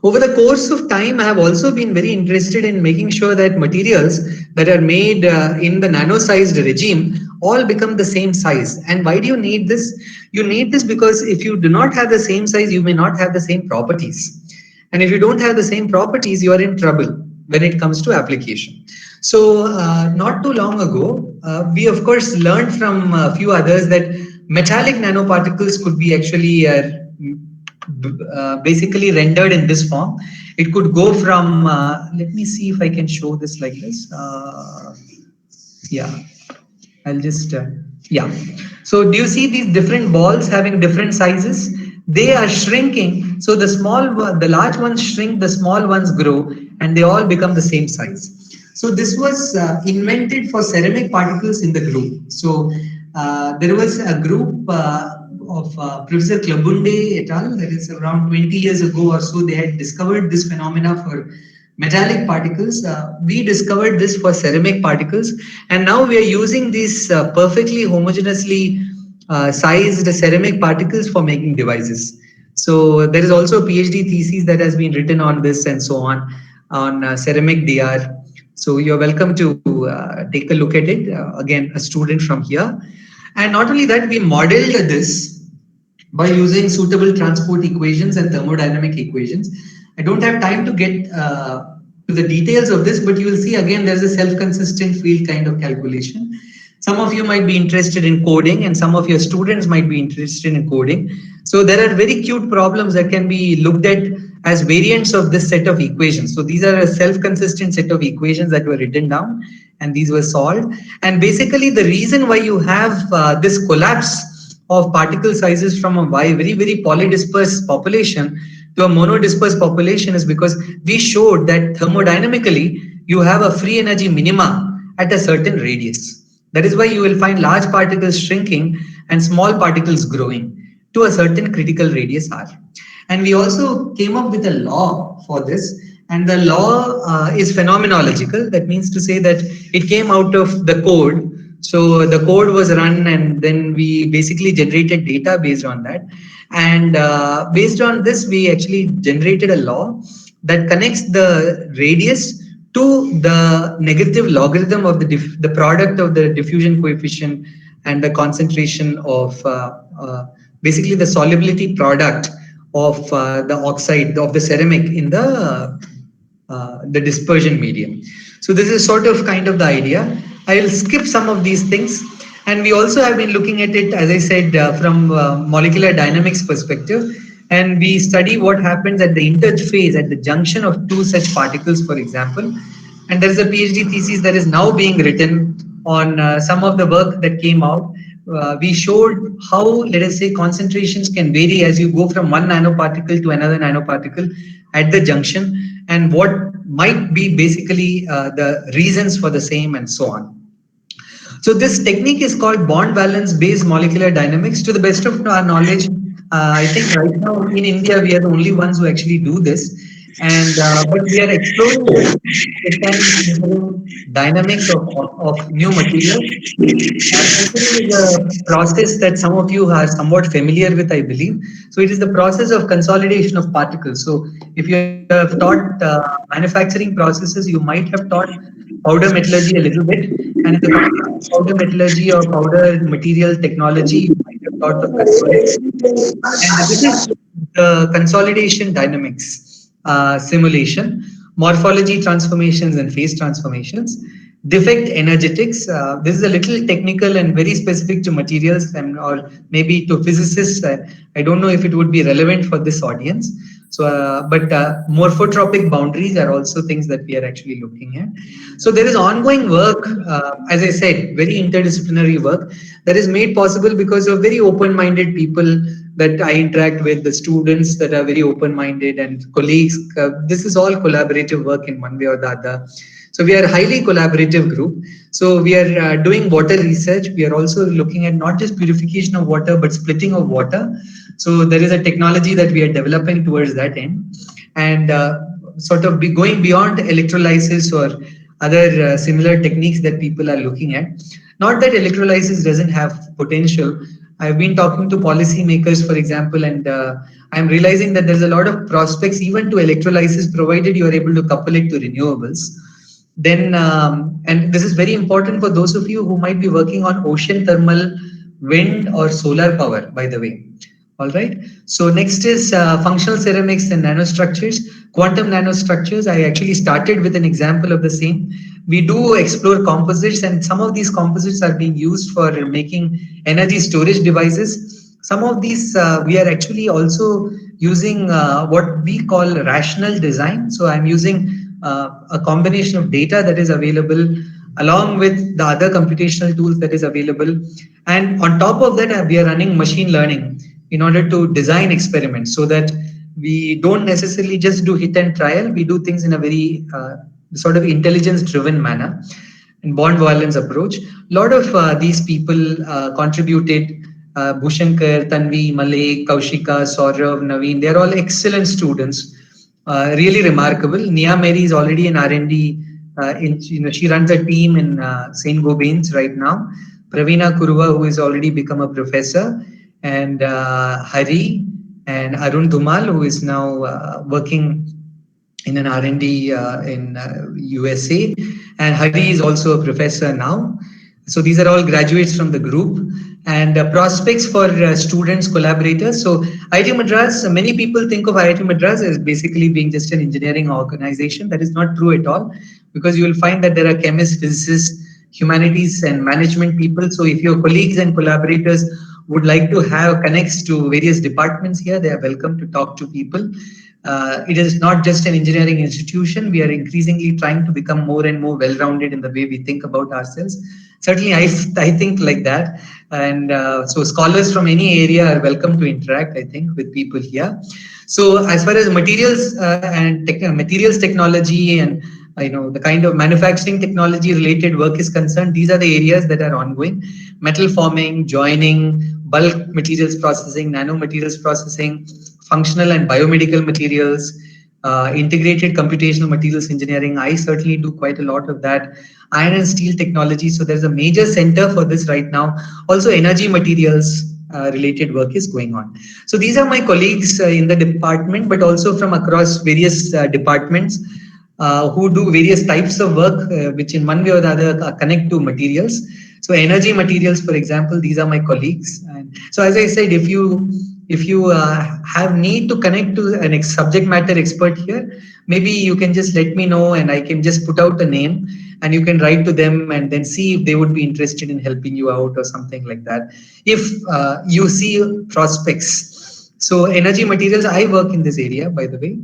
Over the course of time, I have also been very interested in making sure that materials that are made in the nano-sized regime all become the same size. And why do you need this? You need this because if you do not have the same size, you may not have the same properties. And if you don't have the same properties, you are in trouble when it comes to application. So not too long ago, we of course learned from a few others that metallic nanoparticles could be actually basically rendered in this form. It could go from, let me see if I can show this like this. Yeah, I'll just, yeah. So do you see these different balls having different sizes? They are shrinking. So the large ones shrink, the small ones grow, and they all become the same size. So this was invented for ceramic particles in the group. So there was a group of Professor Klabunde et al. That is around 20 years ago or so. They had discovered this phenomena for metallic particles. We discovered this for ceramic particles, and now we are using these perfectly homogeneously sized ceramic particles for making devices. So there is also a PhD thesis that has been written on this and so on ceramic DR. So you're welcome to take a look at it. Again, a student from here. And not only that, we modeled this by using suitable transport equations and thermodynamic equations. I don't have time to get to the details of this, but you will see again there's a self-consistent field kind of calculation. Some of you might be interested in coding, and some of your students might be interested in coding. So there are very cute problems that can be looked at as variants of this set of equations. So these are a self-consistent set of equations that were written down, and these were solved. And basically the reason why you have this collapse of particle sizes from a very, very polydispersed population to a monodispersed population is because we showed that thermodynamically you have a free energy minima at a certain radius. That is why you will find large particles shrinking and small particles growing to a certain critical radius r. And we also came up with a law for this, and the law is phenomenological. That means to say that it came out of the code. So the code was run, and then we basically generated data based on that. And based on this, we actually generated a law that connects the radius to the negative logarithm of the product of the diffusion coefficient and the concentration of basically the solubility product of the oxide of the ceramic in the dispersion medium. So this is sort of kind of the idea. I will skip some of these things, and we also have been looking at it, as I said, from molecular dynamics perspective, and we study what happens at the interface, at the junction of two such particles, for example. And there is a PhD thesis that is now being written on some of the work that came out. We showed how, let us say, concentrations can vary as you go from one nanoparticle to another nanoparticle at the junction, and what might be basically the reasons for the same, and so on. So this technique is called bond valence based molecular dynamics. To the best of our knowledge, I think right now in India we are the only ones who actually do this, and but we are exploring this dynamics of new materials. Essentially, is a process that some of you are somewhat familiar with, I believe. So it is the process of consolidation of particles. So if you have taught manufacturing processes, you might have taught powder metallurgy a little bit, and in the context of powder metallurgy or powder material technology, you might have taught of consolidation. And this is the consolidation dynamics simulation, morphology transformations and phase transformations, defect energetics. This is a little technical and very specific to materials and or maybe to physicists. I don't know if it would be relevant for this audience. So, but morphotropic boundaries are also things that we are actually looking at. So there is ongoing work, as I said, very interdisciplinary work that is made possible because of very open-minded people that I interact with, the students that are very open-minded and colleagues. This is all collaborative work in one way or the other. So we are a highly collaborative group. So we are doing water research. We are also looking at not just purification of water, but splitting of water. So there is a technology that we are developing towards that end, and sort of going beyond electrolysis or other similar techniques that people are looking at. Not that electrolysis doesn't have potential. I've been talking to policymakers, for example, and I'm realizing that there's a lot of prospects even to electrolysis, provided you are able to couple it to renewables. Then, and this is very important for those of you who might be working on ocean thermal, wind or solar power, by the way. All right. So next is functional ceramics and nanostructures, quantum nanostructures. I actually started with an example of the same. We do explore composites, and some of these composites are being used for making energy storage devices. Some of these we are actually also using what we call rational design. So I'm using a combination of data that is available along with the other computational tools that is available. And on top of that, we are running machine learning in order to design experiments so that we don't necessarily just do hit and trial. We do things in a very sort of intelligence driven manner and bond valence approach. A lot of these people contributed. Bhushankar, Tanvi, Malek, Kaushika, Saurav, Naveen, they're all excellent students. Really remarkable. Nia Mary is already in R&D. She runs a team in St. Gobain's right now. Pravina Kurva, who has already become a professor, and Hari and Arun Dhumal, who is now working in an R&D in USA, and Hari is also a professor now. So these are all graduates from the group, and prospects for students, collaborators. So IIT Madras, many people think of IIT Madras as basically being just an engineering organization. That is not true at all, because you will find that there are chemists, physicists, humanities and management people. So if your colleagues and collaborators would like to have connects to various departments here, they are welcome to talk to people. It is not just an engineering institution. We are increasingly trying to become more and more well-rounded in the way we think about ourselves. Certainly, I think like that. And so scholars from any area are welcome to interact, I think, with people here. So as far as materials and materials technology and the kind of manufacturing technology related work is concerned, these are the areas that are ongoing. Metal forming, joining, bulk materials processing, nanomaterials processing, functional and biomedical materials, integrated computational materials engineering. I certainly do quite a lot of that. Iron and steel technology. So there's a major center for this right now. Also energy materials related work is going on. So these are my colleagues in the department, but also from across various departments who do various types of work, which in one way or the other connect to materials. So energy materials, for example, these are my colleagues. And so as I said, if you have need to connect to an subject matter expert here, maybe you can just let me know and I can just put out a name and you can write to them and then see if they would be interested in helping you out or something like that. If you see prospects. So energy materials, I work in this area, by the way.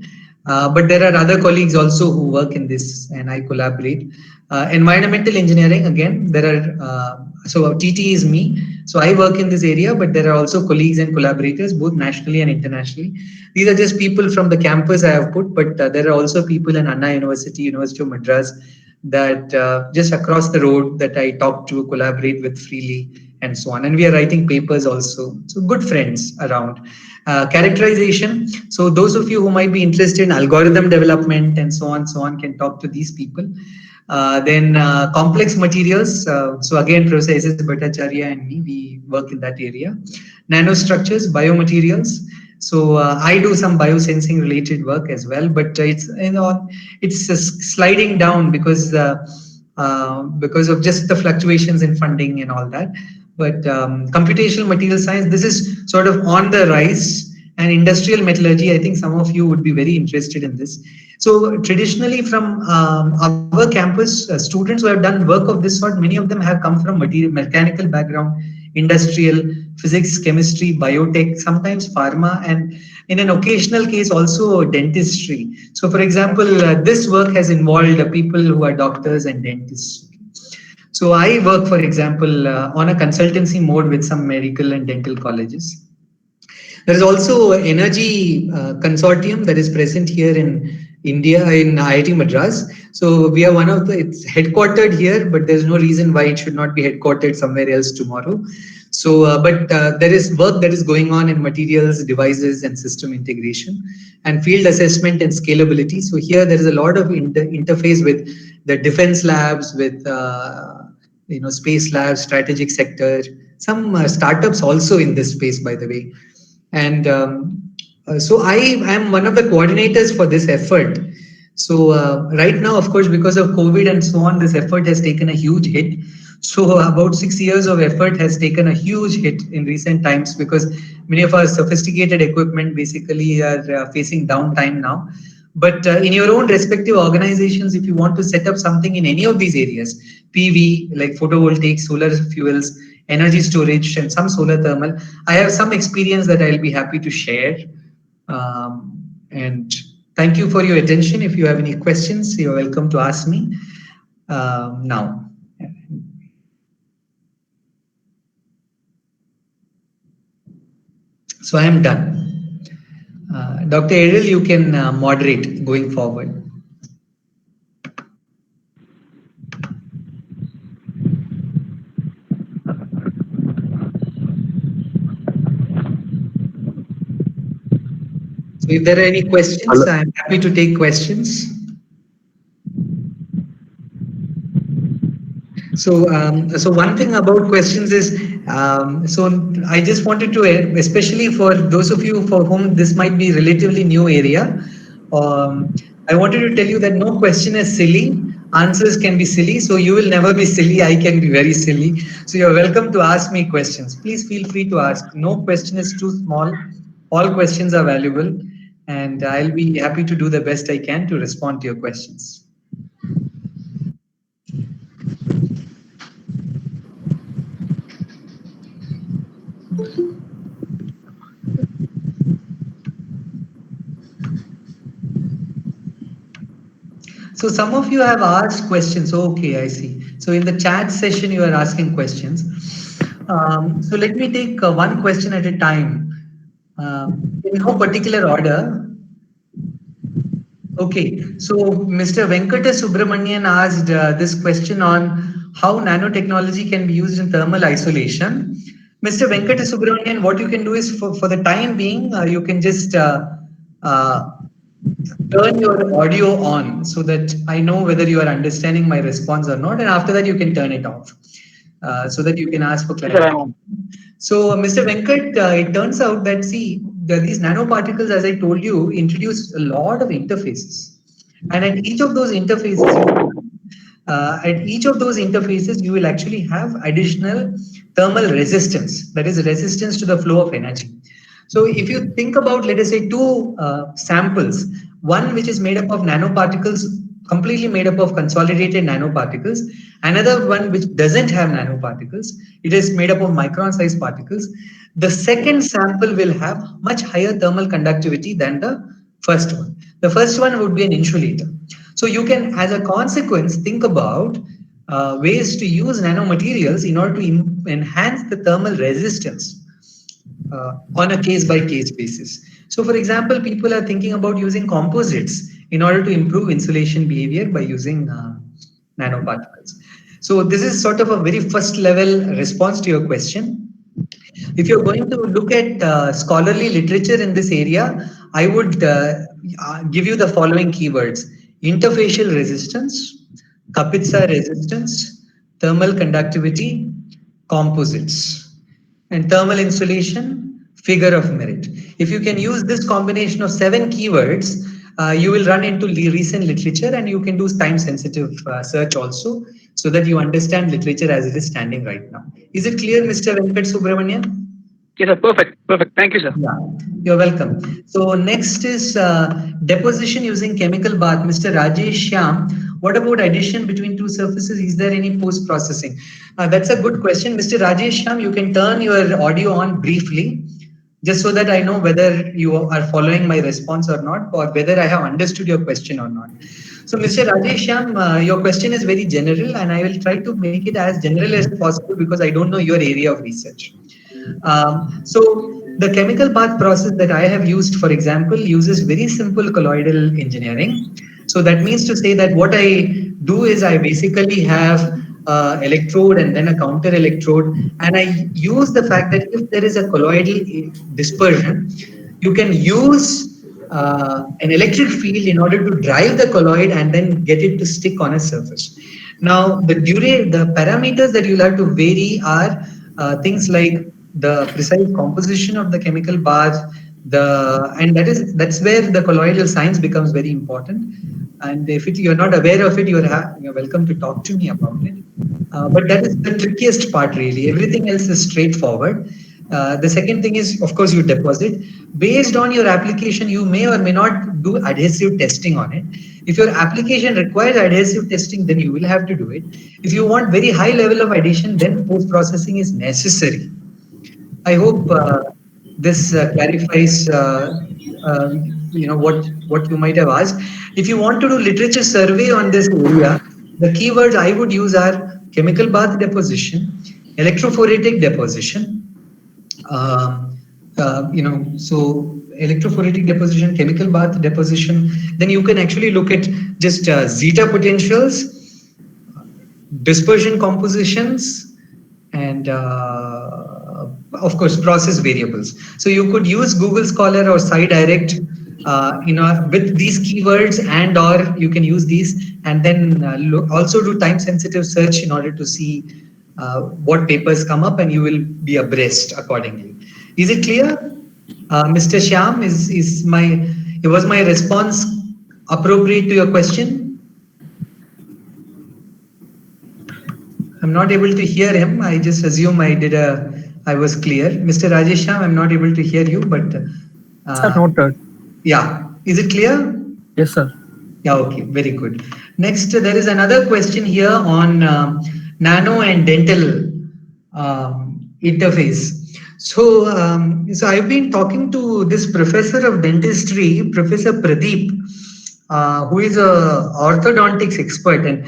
But there are other colleagues also who work in this, and I collaborate. Environmental engineering, again, there are, so TT is me. So I work in this area, but there are also colleagues and collaborators, both nationally and internationally. These are just people from the campus I have put, but there are also people in Anna University, University of Madras, that just across the road that I talk to, collaborate with freely, and so on. And we are writing papers also. So good friends around. Characterization. So those of you who might be interested in algorithm development and so on can talk to these people. Then complex materials. So again, Professor S.S. Bhattacharya and me, we work in that area. Nanostructures, biomaterials. So I do some biosensing related work as well, but it's sliding down because of just the fluctuations in funding and all that. But computational material science, this is sort of on the rise. And industrial metallurgy, I think some of you would be very interested in this. So traditionally from our campus, students who have done work of this sort, many of them have come from mechanical background, industrial, physics, chemistry, biotech, sometimes pharma, and in an occasional case also dentistry. So for example, this work has involved people who are doctors and dentists. So I work, for example, on a consultancy mode with some medical and dental colleges. There is also energy consortium that is present here in India, in IIT Madras. So we are one of the, it's headquartered here, but there's no reason why it should not be headquartered somewhere else tomorrow. So, but there is work that is going on in materials, devices, and system integration, and field assessment and scalability. So here there is a lot of interface with the defense labs, with space labs, strategic sector, some startups also in this space, by the way. And so I am one of the coordinators for this effort. So right now, of course, because of COVID and so on, this effort has taken a huge hit. So about 6 years of effort has taken a huge hit in recent times because many of our sophisticated equipment basically are facing downtime now. But in your own respective organizations, if you want to set up something in any of these areas, PV, like photovoltaic, solar fuels, energy storage, and some solar thermal, I have some experience that I'll be happy to share. And thank you for your attention. If you have any questions, you're welcome to ask me now. So I am done. Dr. Eril, you can moderate going forward. So if there are any questions, I'm happy to take questions. So, so one thing about questions is, so I just wanted to, especially for those of you for whom this might be relatively new area, I wanted to tell you that no question is silly. Answers can be silly, so you will never be silly. I can be very silly. So you're welcome to ask me questions. Please feel free to ask. No question is too small. All questions are valuable, and I'll be happy to do the best I can to respond to your questions. So some of you have asked questions. Okay, I see. So in the chat session, you are asking questions. So let me take one question at a time. In no particular order. Okay, so Mr. Venkata Subramanian asked this question on how nanotechnology can be used in thermal isolation. Mr. Venkata Subramanian, what you can do is for the time being, you can just turn your audio on so that I know whether you are understanding my response or not, and after that you can turn it off so that you can ask for clarity. So Mr. Venkat, it turns out that these nanoparticles, as I told you, introduce a lot of interfaces, and at each of those interfaces, you will actually have additional thermal resistance, that is resistance to the flow of energy. So if you think about, let us say, two samples, one which is made up of nanoparticles, completely made up of consolidated nanoparticles, another one which doesn't have nanoparticles, it is made up of micron-sized particles. The second sample will have much higher thermal conductivity than the first one. The first one would be an insulator. So you can, as a consequence, think about ways to use nanomaterials in order to enhance the thermal resistance on a case-by-case basis. So for example, people are thinking about using composites in order to improve insulation behavior by using nanoparticles. So this is sort of a very first level response to your question. If you're going to look at scholarly literature in this area, I would give you the following keywords: interfacial resistance, Kapitsa resistance, thermal conductivity, composites, and thermal insulation, figure of merit. If you can use this combination of 7 keywords, you will run into recent literature, and you can do time sensitive search also, so that you understand literature as it is standing right now. Is it clear, Mr. Venkat Subramanian? Yes, sir. Perfect. Perfect. Thank you, sir. Yeah, you're welcome. So next is deposition using chemical bath. Mr. Rajesh Shyam, what about addition between two surfaces? Is there any post-processing? That's a good question. Mr. Rajesh Shyam, you can turn your audio on briefly, just so that I know whether you are following my response or not, or whether I have understood your question or not. So Mr. Rajesh Shyam, your question is very general, and I will try to make it as general as possible because I don't know your area of research. So the chemical bath process that I have used, for example, uses very simple colloidal engineering. So that means to say that what I do is I basically have electrode and then a counter electrode, and I use the fact that if there is a colloidal dispersion, you can use an electric field in order to drive the colloid and then get it to stick on a surface. Now the parameters that you'll have to vary are things like the precise composition of the chemical bath, and that's where the colloidal science becomes very important. And if you're not aware of it, you're welcome to talk to me about it. But that is the trickiest part, really. Everything else is straightforward. The second thing is, of course, you deposit. Based on your application, you may or may not do adhesive testing on it. If your application requires adhesive testing, then you will have to do it. If you want very high level of addition, then post-processing is necessary. I hope this clarifies what you might have asked. If you want to do literature survey on this area, the keywords I would use are chemical bath deposition, electrophoretic deposition. So electrophoretic deposition, chemical bath deposition. Then you can actually look at just zeta potentials, dispersion compositions, and of course process variables. So you could use Google Scholar or SciDirect with these keywords, and or you can use these and then also do time sensitive search in order to see what papers come up, and you will be abreast accordingly. Is it clear? Mr. Shyam, was my response appropriate to your question? I'm not able to hear him. I just assume I was clear. Mr. Rajesh Shyam, I'm not able to hear you, but sir, noted. Yeah, is it clear? Yes, sir. Yeah, okay, very good. Next, there is another question here on nano and dental interface. So, so I've been talking to this professor of dentistry, Professor Pradeep, who is a orthodontics expert, and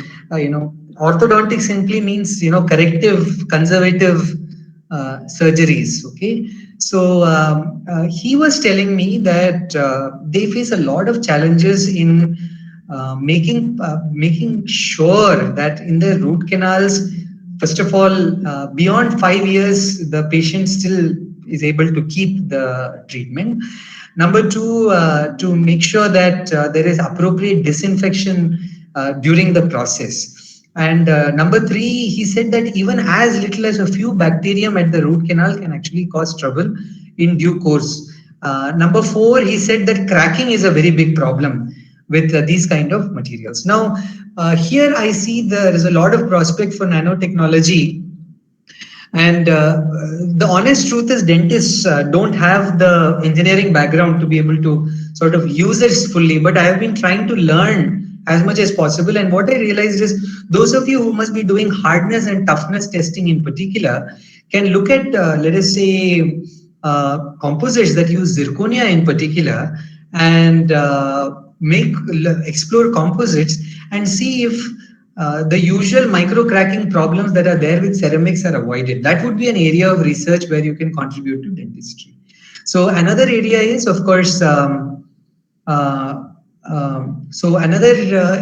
orthodontics simply means corrective, conservative surgeries. Okay, so he was telling me that they face a lot of challenges in making sure that in the root canals, first of all, beyond 5 years, the patient still is able to keep the treatment. Number two, to make sure that there is appropriate disinfection during the process. And number three, he said that even as little as a few bacterium at the root canal can actually cause trouble in due course. Number four, he said that cracking is a very big problem with these kind of materials. Now, here I see there is a lot of prospect for nanotechnology. And the honest truth is dentists don't have the engineering background to be able to sort of use it fully, but I have been trying to learn as much as possible. And what I realized is those of you who must be doing hardness and toughness testing in particular can look at, let us say, composites that use zirconia in particular, and explore composites and see if the usual micro cracking problems that are there with ceramics are avoided. That would be an area of research where you can contribute to dentistry. So another area is, of course, so another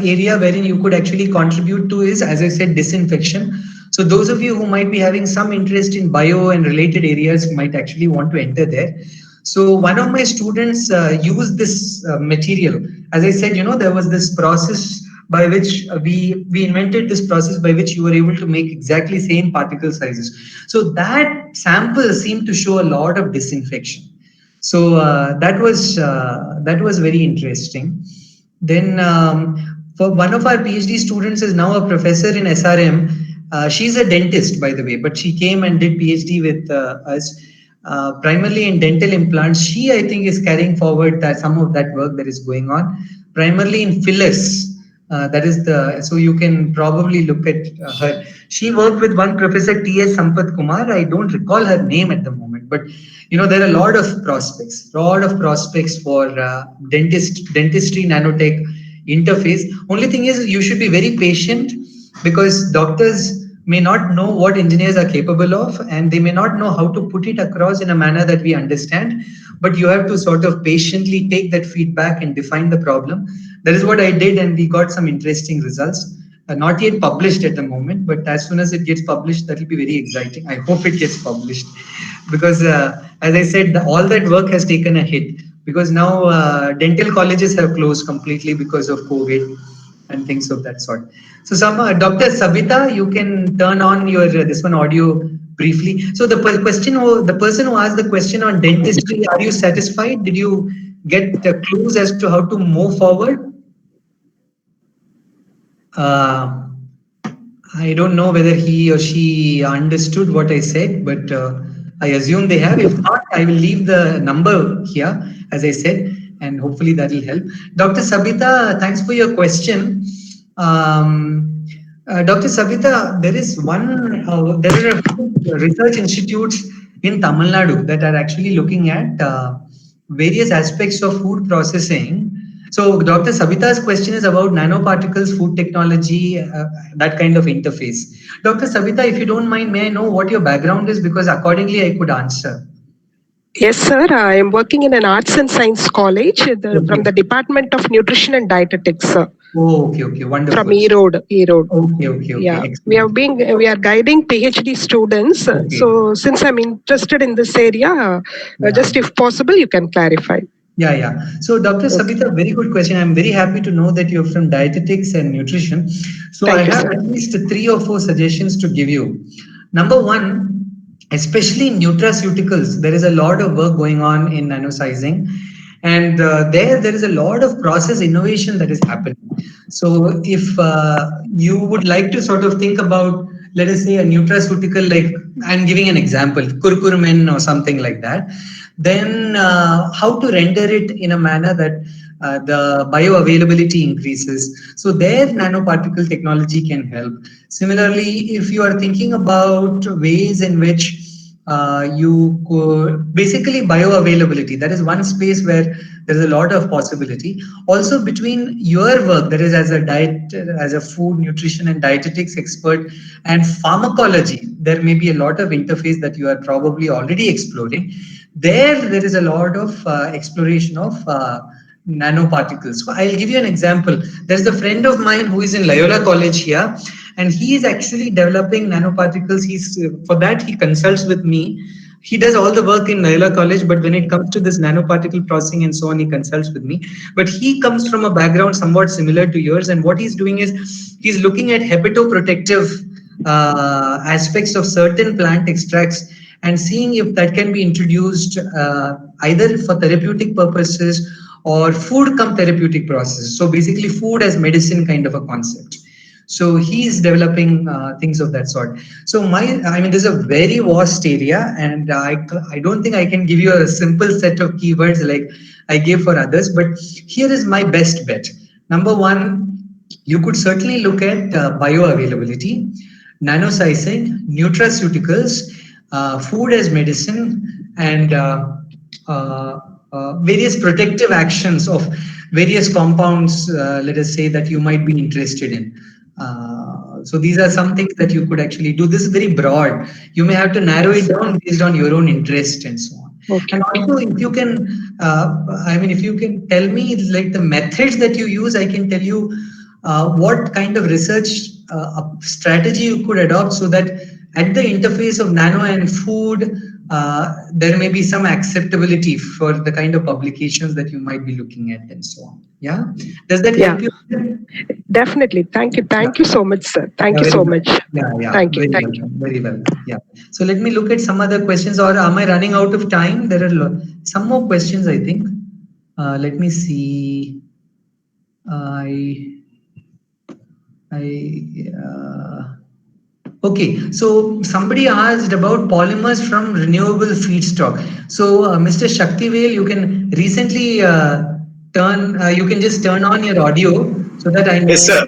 area wherein you could actually contribute to is, as I said, disinfection. So those of you who might be having some interest in bio and related areas might actually want to enter there. So one of my students used this material. As I said, there was this process by which we invented this process by which you were able to make exactly same particle sizes. So that sample seemed to show a lot of disinfection. So that was very interesting. Then for one of our PhD students is now a professor in SRM. She's a dentist, by the way, but she came and did PhD with us, primarily in dental implants. She, I think, is carrying forward some of that work that is going on, primarily in fillers. So you can probably look at her. She worked with one professor, T.S. Sampath Kumar. I don't recall her name at the moment, but there are a lot of prospects for dentistry nanotech interface. Only thing is, you should be very patient, because doctors may not know what engineers are capable of, and they may not know how to put it across in a manner that we understand. But you have to sort of patiently take that feedback and define the problem. That is what I did, and we got some interesting results. Not yet published at the moment, but as soon as it gets published, that will be very exciting. I hope it gets published, because as I said, all that work has taken a hit, because now dental colleges have closed completely because of COVID and things of that sort. So Dr. Sabita, you can turn on your this one audio briefly. So the person who asked the question on dentistry, are you satisfied? Did you get clues as to how to move forward? I don't know whether he or she understood what I said, but I assume they have. If not, I will leave the number here, as I said, and hopefully that will help. Dr. Sabita, thanks for your question. Dr. Sabita, there are a few research institutes in Tamil Nadu that are actually looking at various aspects of food processing. So Dr. Sabita's question is about nanoparticles, food technology, that kind of interface. Dr. Sabita, if you don't mind, may I know what your background is, because accordingly I could answer. Yes, sir. I am working in an arts and science college from the Department of Nutrition and Dietetics, sir. Oh, okay, wonderful. From Erode. Okay. Yeah, we are guiding PhD students. Okay. So since I'm interested in this area, just if possible, you can clarify. Yeah. So Dr. Sabita, very good question. I'm very happy to know that you're from dietetics and nutrition. So I have at least 3 or 4 suggestions to give you. Number one, especially in nutraceuticals, there is a lot of work going on in nanosizing. And there is a lot of process innovation that is happening. So if you would like to sort of think about, let us say, a nutraceutical, like I'm giving an example, curcumin or something like that, then how to render it in a manner that the bioavailability increases. So there nanoparticle technology can help. Similarly, if you are thinking about ways in which you could basically bioavailability, that is one space where there is a lot of possibility. Also between your work, that is as a food, nutrition and dietetics expert, and pharmacology, there may be a lot of interface that you are probably already exploring. There is a lot of exploration of nanoparticles. So I'll give you an example. There's a friend of mine who is in Loyola College here, and he is actually developing nanoparticles. For that he consults with me. He does all the work in Loyola College, but when it comes to this nanoparticle processing and so on, he consults with me. But he comes from a background somewhat similar to yours, and what he's doing is he's looking at hepatoprotective aspects of certain plant extracts and seeing if that can be introduced either for therapeutic purposes or food come therapeutic processes. So basically food as medicine kind of a concept. So he's developing things of that sort. So this is a very vast area, and I don't think I can give you a simple set of keywords like I gave for others, but here is my best bet. Number one, you could certainly look at bioavailability, nanosizing, nutraceuticals, food as medicine, and various protective actions of various compounds, let us say, that you might be interested in. So these are some things that you could actually do. This is very broad. You may have to narrow it down based on your own interest and so on. Okay. And also, if you can, if you can tell me like the methods that you use, I can tell you what kind of research strategy you could adopt so that at the interface of nano and food, there may be some acceptability for the kind of publications that you might be looking at and so on. Yeah. Does that help you? Definitely. Thank you. Thank you so much, sir. Thank you so much. Yeah. Thank you. Very well. Very well. Yeah. So let me look at some other questions, or am I running out of time? There are some more questions, I think. Let me see. Okay, so somebody asked about polymers from renewable feedstock. So, Mr. Shaktivel, you can recently you can just turn on your audio so that I know. Yes, sir.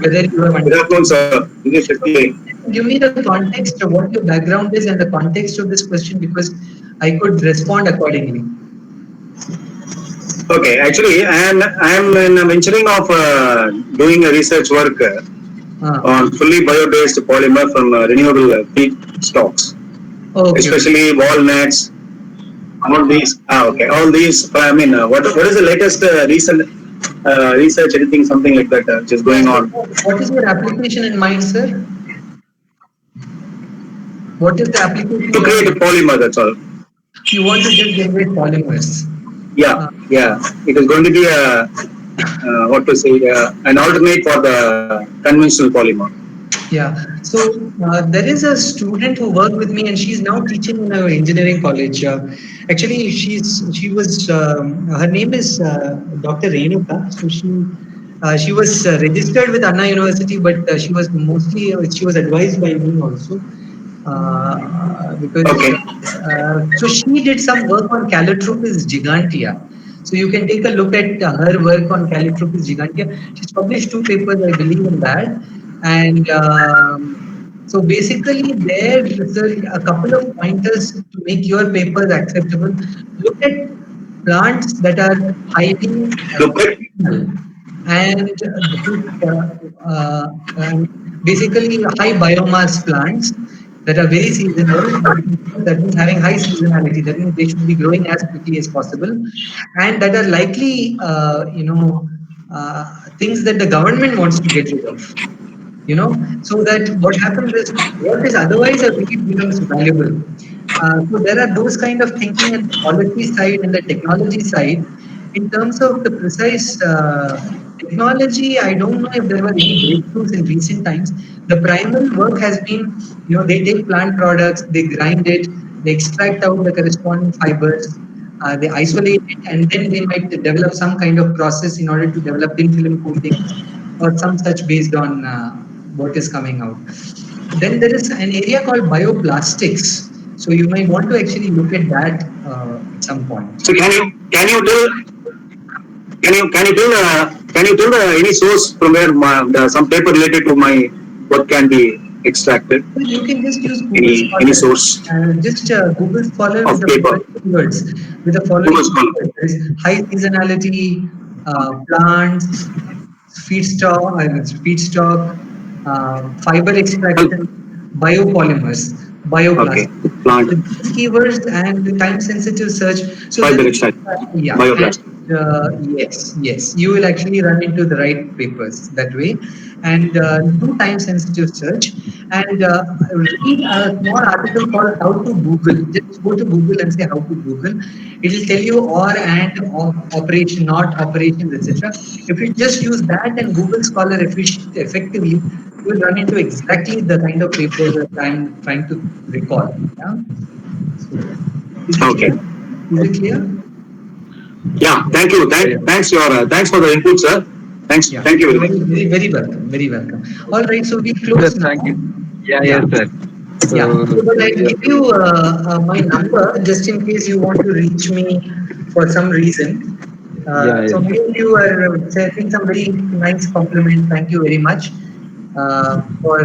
Whether you have. Good afternoon, sir. This is Shaktivel. Give me the context of what your background is and the context of this question, because I could respond accordingly. Okay, actually, I am in a venturing of doing a research work on fully bio-based polymer from renewable feedstocks, especially walnuts. All these. Okay, all these. What is the latest recent research? Anything, something like that, which is going on? What is your application in mind, sir? What is the application? To create a polymer. That's all. You want to just generate polymers. Yeah. It is going to be an alternate for the conventional polymer. Yeah. So there is a student who worked with me, and she's now teaching in our engineering college. Actually, her name is Dr. Renuka. So she was registered with Anna University, but she was advised by me also. So she did some work on Calotropis gigantea. So you can take a look at her work on Calotropis gigantea. She's published 2 papers, I believe, in that. And so basically, there are a couple of pointers to make your papers acceptable. Look at plants that are highly and basically high biomass plants that are very seasonal, that means having high seasonality, that means they should be growing as quickly as possible, and that are likely, things that the government wants to get rid of, so that what happens is what is otherwise a weed becomes valuable. So there are those kind of thinking at the policy side and the technology side. In terms of the precise technology, I don't know if there were any breakthroughs in recent times. The primary work has been, they take plant products, they grind it, they extract out the corresponding fibers, they isolate it, and then they might develop some kind of process in order to develop thin film coatings or some such based on what is coming out. Then there is an area called bioplastics. So you might want to actually look at that at some point. So can you tell any source from where some paper related to my work can be extracted? Well, you can just use Google Scholar. Any source. Just Google Scholar of paper. With the following keywords: high seasonality, plants, feedstock, fiber extraction, biopolymers, bioplastics. Okay. Plant. These keywords and the time-sensitive search. So fiber extraction. Yeah. Bioplastic. Yes. You will actually run into the right papers that way. And do time-sensitive search and read a small article called "How to Google." Just go to Google and say "How to Google." It will tell you or and operation, not operations, etc. If you just use that and Google Scholar effectively, you will run into exactly the kind of papers that I'm trying to recall. Yeah. Is it clear? Yeah. Thank you. Thanks for the input, sir. Thanks. Yeah. Thank you. Very welcome. Very welcome. All right. So we close now. Thank you. Yes, sir. So, But I give you my number just in case you want to reach me for some reason. So many of you are saying some very nice compliment. Thank you very much for.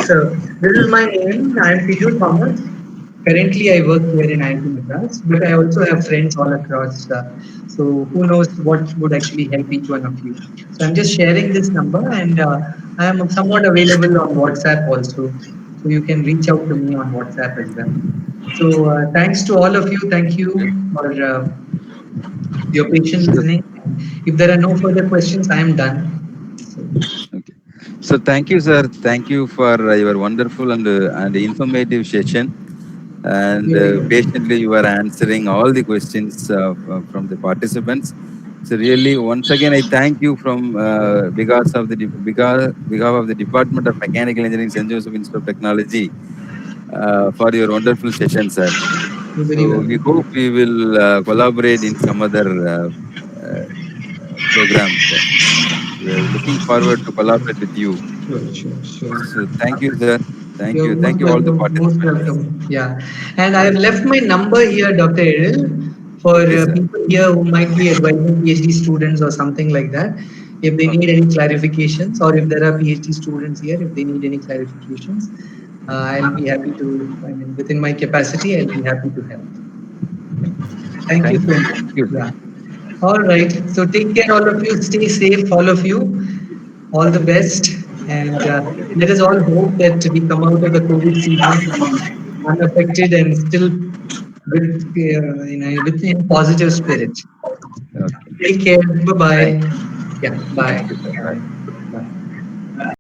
So this is my name. I am Piezoelectric Materials. Currently, I work here in IIT Madras, but I also have friends all across. So who knows what would actually help each one of you. So I'm just sharing this number, and I am somewhat available on WhatsApp also. So you can reach out to me on WhatsApp as well. So thanks to all of you. Thank you for your patient listening. If there are no further questions, I am done. Okay. So thank you, sir. Thank you for your wonderful and informative session. And patiently you are answering all the questions from the participants. So really, once again, I thank you from behalf of the Department of Mechanical Engineering, St. Joseph Institute of Technology, for your wonderful session, sir. You're very So we welcome. hope we will collaborate in some other programs, sir. We are looking forward to collaborate with you. Sure. So thank you, sir. Thank You're you. most Thank you all the welcome. Most participants. welcome. Yeah. And I have left my number here, Dr. Eril, for Okay, sir. people here who might be advising PhD students or something like that. If they need Okay. any clarifications, or if there are PhD students here, if they need any clarifications, I'll be happy to, I mean, within my capacity, I'll be happy to help. Thank you Thank so you. much. Thank you, sir. Yeah. All right. So take care, all of you. Stay safe, all of you. All the best. And let us all hope that we come out of the COVID season unaffected and still with a positive spirit. Okay. Take care. Bye Thank bye. Yeah. thank Bye. you, sir. Bye.